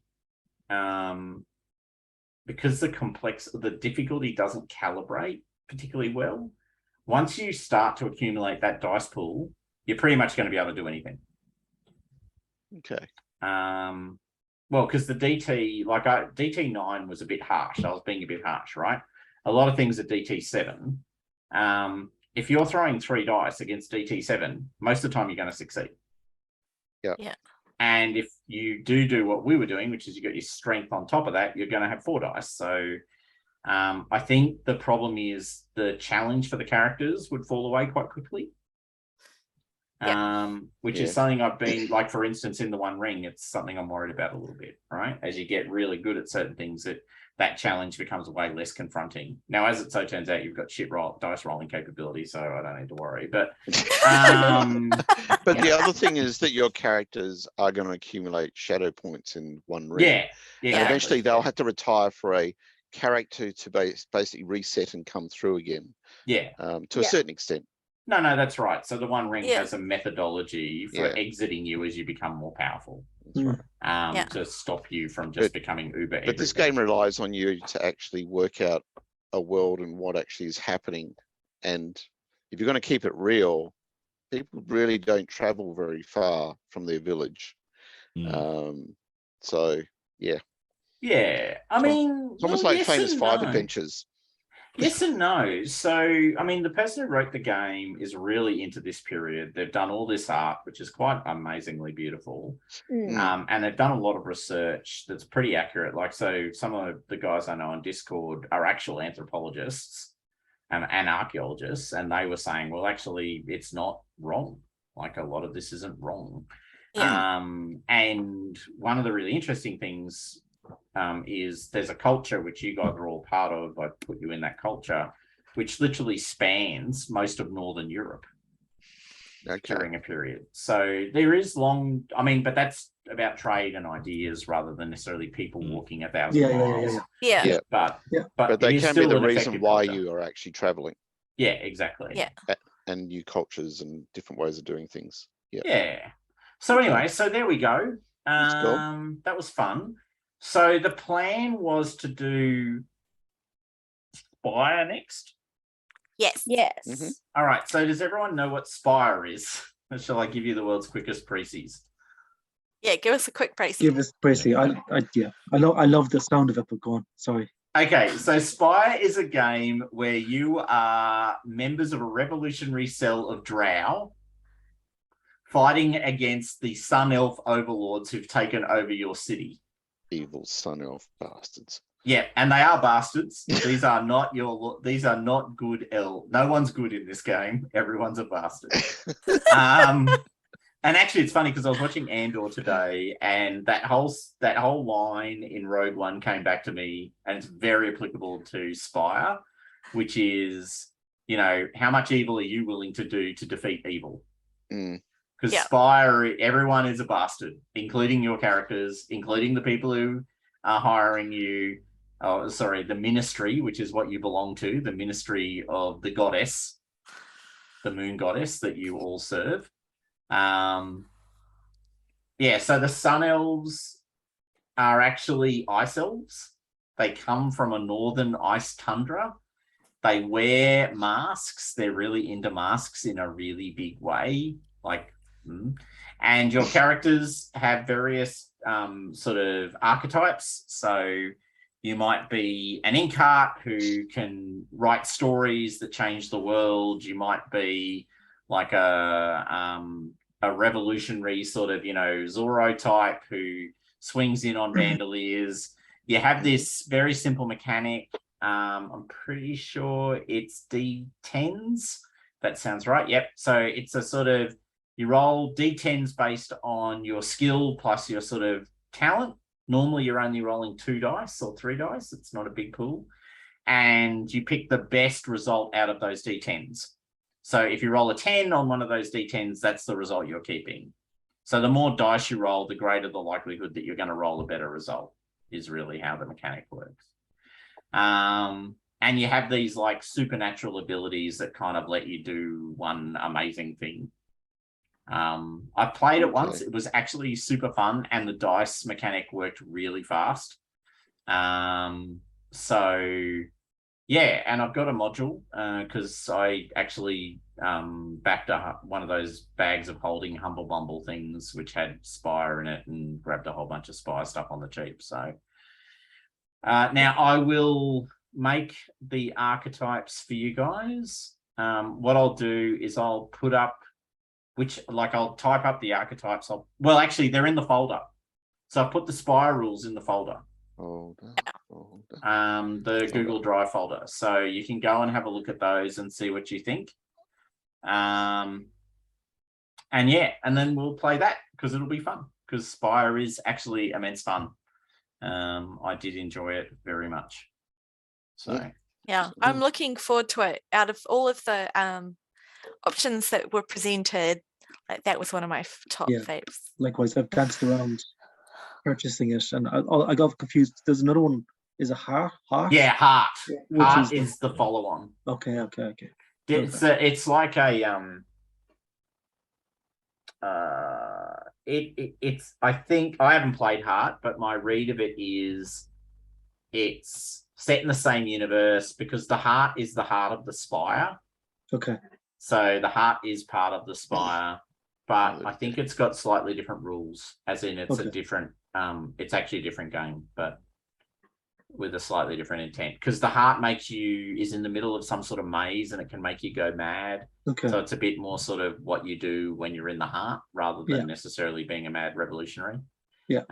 because the difficulty doesn't calibrate particularly well, once you start to accumulate that dice pool, you're pretty much going to be able to do anything. Okay. Well, because the DT, DT9 was a bit harsh. I was being a bit harsh, right? A lot of things at DT7, if you're throwing 3 dice against DT7, most of the time you're going to succeed. Yeah. Yeah. And if you do what we were doing, which is you got your strength on top of that, you're going to have 4 dice. So I think the problem is the challenge for the characters would fall away quite quickly. Which is something I've been, like, for instance, in the One Ring, it's something I'm worried about a little bit, right? As you get really good at certain things, that challenge becomes way less confronting. Now, as it so turns out, you've got dice rolling capability, so I don't need to worry. But But the other thing is that your characters are going to accumulate shadow points in One Ring. yeah, And eventually they'll have to retire for a character to basically reset and come through again. Yeah. To a certain extent. No, that's right. So the One Ring has a methodology for Yeah. exiting you as you become more powerful. That's right. To stop you from just becoming uber. But this game relies on you to actually work out a world and what actually is happening. And if you're going to keep it real, people really don't travel very far from their village. So, yeah. Yeah. I mean, It's almost like yes Famous and Five no. Adventures. Yes and no. So, I mean, the person who wrote the game is really into this period. They've done all this art, which is quite amazingly beautiful. And they've done a lot of research that's pretty accurate. Like, so some of the guys I know on Discord are actual anthropologists and archaeologists. And they were saying, well, actually, it's not wrong. Like, a lot of this isn't wrong. And one of the really interesting things is there's a culture which you guys are all part of. I put you in that culture, which literally spans most of Northern Europe during a period. So there is but that's about trade and ideas rather than necessarily people walking 1,000 miles. Yeah. But But they it is can be still the an reason effective why culture. you are actually traveling. Yeah, exactly. Yeah. And new cultures and different ways of doing things. Yeah. So anyway, so there we go. That's cool. That was fun. So the plan was to do Spire next. Yes. Yes. Mhm. All right. So does everyone know what Spire is? Or shall I give you the world's quickest precies? Yeah, give us a quick price. Give us Presley. I love the sound of it, but go on. Sorry. Okay, so Spire is a game where you are members of a revolutionary cell of Drow fighting against the Sun Elf overlords who've taken over your city. Evil Sun Elf bastards. Yeah, and they are bastards. These are not good elves. No one's good in this game. Everyone's a bastard. And actually, it's funny because I was watching Andor today, and that whole line in Rogue One came back to me, and it's very applicable to Spire, which is, how much evil are you willing to do to defeat evil? Because Spire, everyone is a bastard, including your characters, including the people who are hiring you. Oh, sorry, the ministry, which is what you belong to, the ministry of the goddess, the moon goddess that you all serve. So the Sun Elves are actually ice elves. They come from a northern ice tundra. They wear masks. They're really into masks in a really big way. And your characters have various sort of archetypes. So you might be an Inkheart who can write stories that change the world. You might be like a revolutionary sort of, Zorro type who swings in on bandoliers. You have this very simple mechanic. I'm pretty sure it's D10s. That sounds right. Yep. So it's a sort of, you roll D10s based on your skill plus your sort of talent. Normally you're only rolling 2 dice or 3 dice. It's not a big pool. And you pick the best result out of those D10s. So if you roll a 10 on one of those D10s, that's the result you're keeping. So the more dice you roll, the greater the likelihood that you're going to roll a better result, is really how the mechanic works. And you have these like supernatural abilities that kind of let you do one amazing thing. I played it once. It was actually super fun, and the dice mechanic worked really fast. And I've got a module because I actually backed one of those bags of holding Humble Bumble things, which had Spire in it, and grabbed a whole bunch of Spire stuff on the cheap. So now I will make the archetypes for you guys. What I'll do is I'll put up I'll type up the archetypes. Actually, they're in the folder. So I'll put the Spire rules in the folder. The Google Drive folder. So you can go and have a look at those and see what you think. And then we'll play that because it'll be fun, because Spire is actually immense fun. I did enjoy it very much. So yeah, I'm looking forward to it. Out of all of the options that were presented, that was one of my top faves. Likewise, I've danced around purchasing it, and I got confused. There's another one. Is it Heart? Yeah, Heart. Which Heart is the follow-on. Okay. It's like a it's I think I haven't played Heart, but my read of it is it's set in the same universe, because the Heart is the heart of the Spire. Okay. So the Heart is part of the Spire, but I think it's got slightly different rules, as in it's a different it's actually a different game, but with a slightly different intent, because the Heart is in the middle of some sort of maze, and it can make you go mad. Okay. So it's a bit more sort of what you do when you're in the Heart, rather than necessarily being a mad revolutionary. Yeah.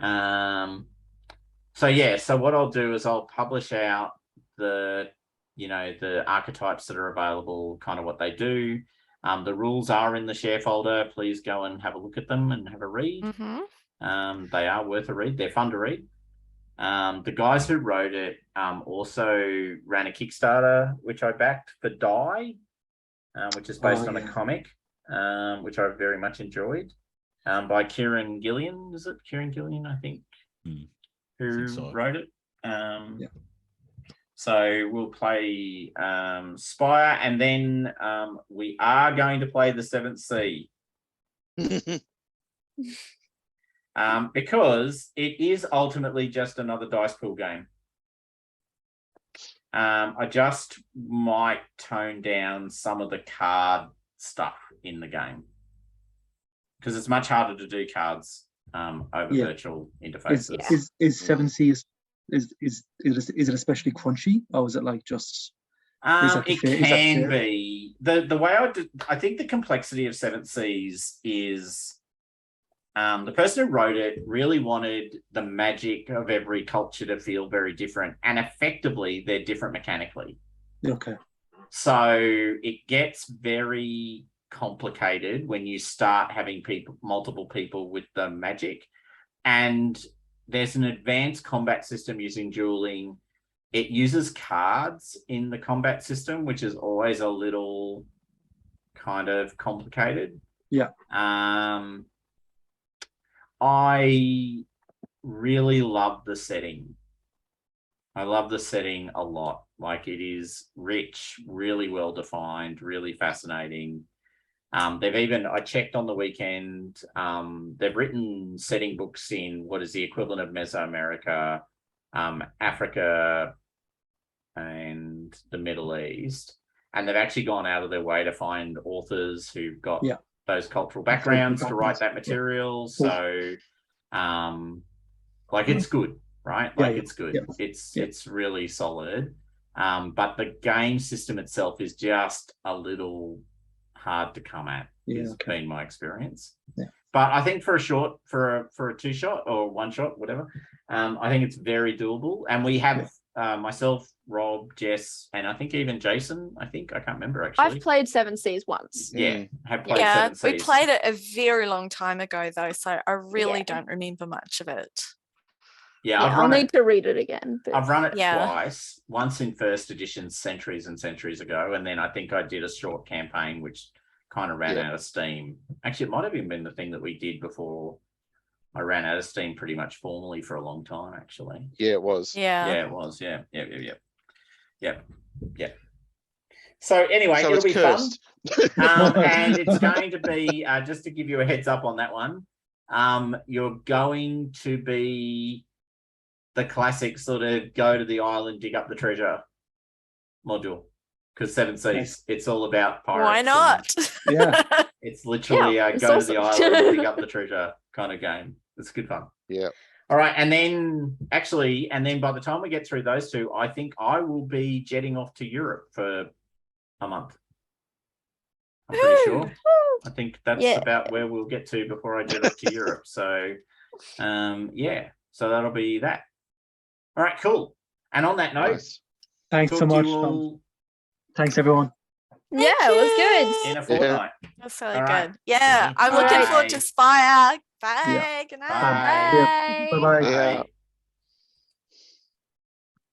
So what I'll do is I'll publish out the archetypes that are available, kind of what they do. The rules are in the share folder. Please go and have a look at them and have a read. Mm-hmm. They are worth a read. They're fun to read. The guys who wrote it also ran a Kickstarter, which I backed, for Die, which is based on a comic, which I very much enjoyed, by Kieran Gillian. Is it Kieran Gillian, I think, who wrote it? So we'll play Spire, and then we are going to play the 7th Sea. Because it is ultimately just another dice pool game. I just might tone down some of the card stuff in the game because it's much harder to do cards over virtual interfaces. Is 7C is it especially crunchy, or is it like just? It can be. The way I think the complexity of 7th Seas is the person who wrote it really wanted the magic of every culture to feel very different, and effectively they're different mechanically. Okay. So it gets very complicated when you start having multiple people with the magic, and there's an advanced combat system using dueling. It uses cards in the combat system, which is always a little kind of complicated. Yeah. I really love the setting. I love the setting a lot. Like, it is rich, really well defined, really fascinating. I checked on the weekend, they've written setting books in what is the equivalent of Mesoamerica, Africa, and the Middle East. And they've actually gone out of their way to find authors who've got those cultural backgrounds to write that material. So, it's good, right? It's good. It's really solid. But the game system itself is just a little hard to come at. Has been my experience. Yeah. But I think for a 2-shot or 1-shot, whatever, I think it's very doable. And we have myself, Rob, Jess, and I think even Jason. I can't remember actually. I've played 7 Seas once. Yeah, have played 7 Seas. We played it a very long time ago though, so I really don't remember much of it. Yeah, I'll need to read it again. But... I've run it twice. Once in first edition centuries and centuries ago, and then I think I did a short campaign which kind of ran out of steam. Actually, it might have even been the thing that we did before I ran out of steam pretty much formally for a long time, actually. Yeah, it was. Yeah. Yeah, it was. Yeah. So anyway, it'll be cursed. fun. And it's going to be, just to give you a heads up on that one, you're going to be the classic sort of go to the island, dig up the treasure module. Because 7 Seas, it's all about pirates. Why not? It's literally it's go awesome. to the island, dig up the treasure kind of game. It's good fun. Yeah. All right. And then by the time we get through those two, I think I will be jetting off to Europe for a month. I'm pretty sure. I think that's about where we'll get to before I jet off to Europe. So, so that'll be that. All right, cool. And on that note, thanks so much. Thanks, everyone. Yeah, it was good. In a fortnight. That's really All good. right. Yeah, I'm All looking right. forward to Spire. Bye. Good night. Bye. Bye-bye. Yeah.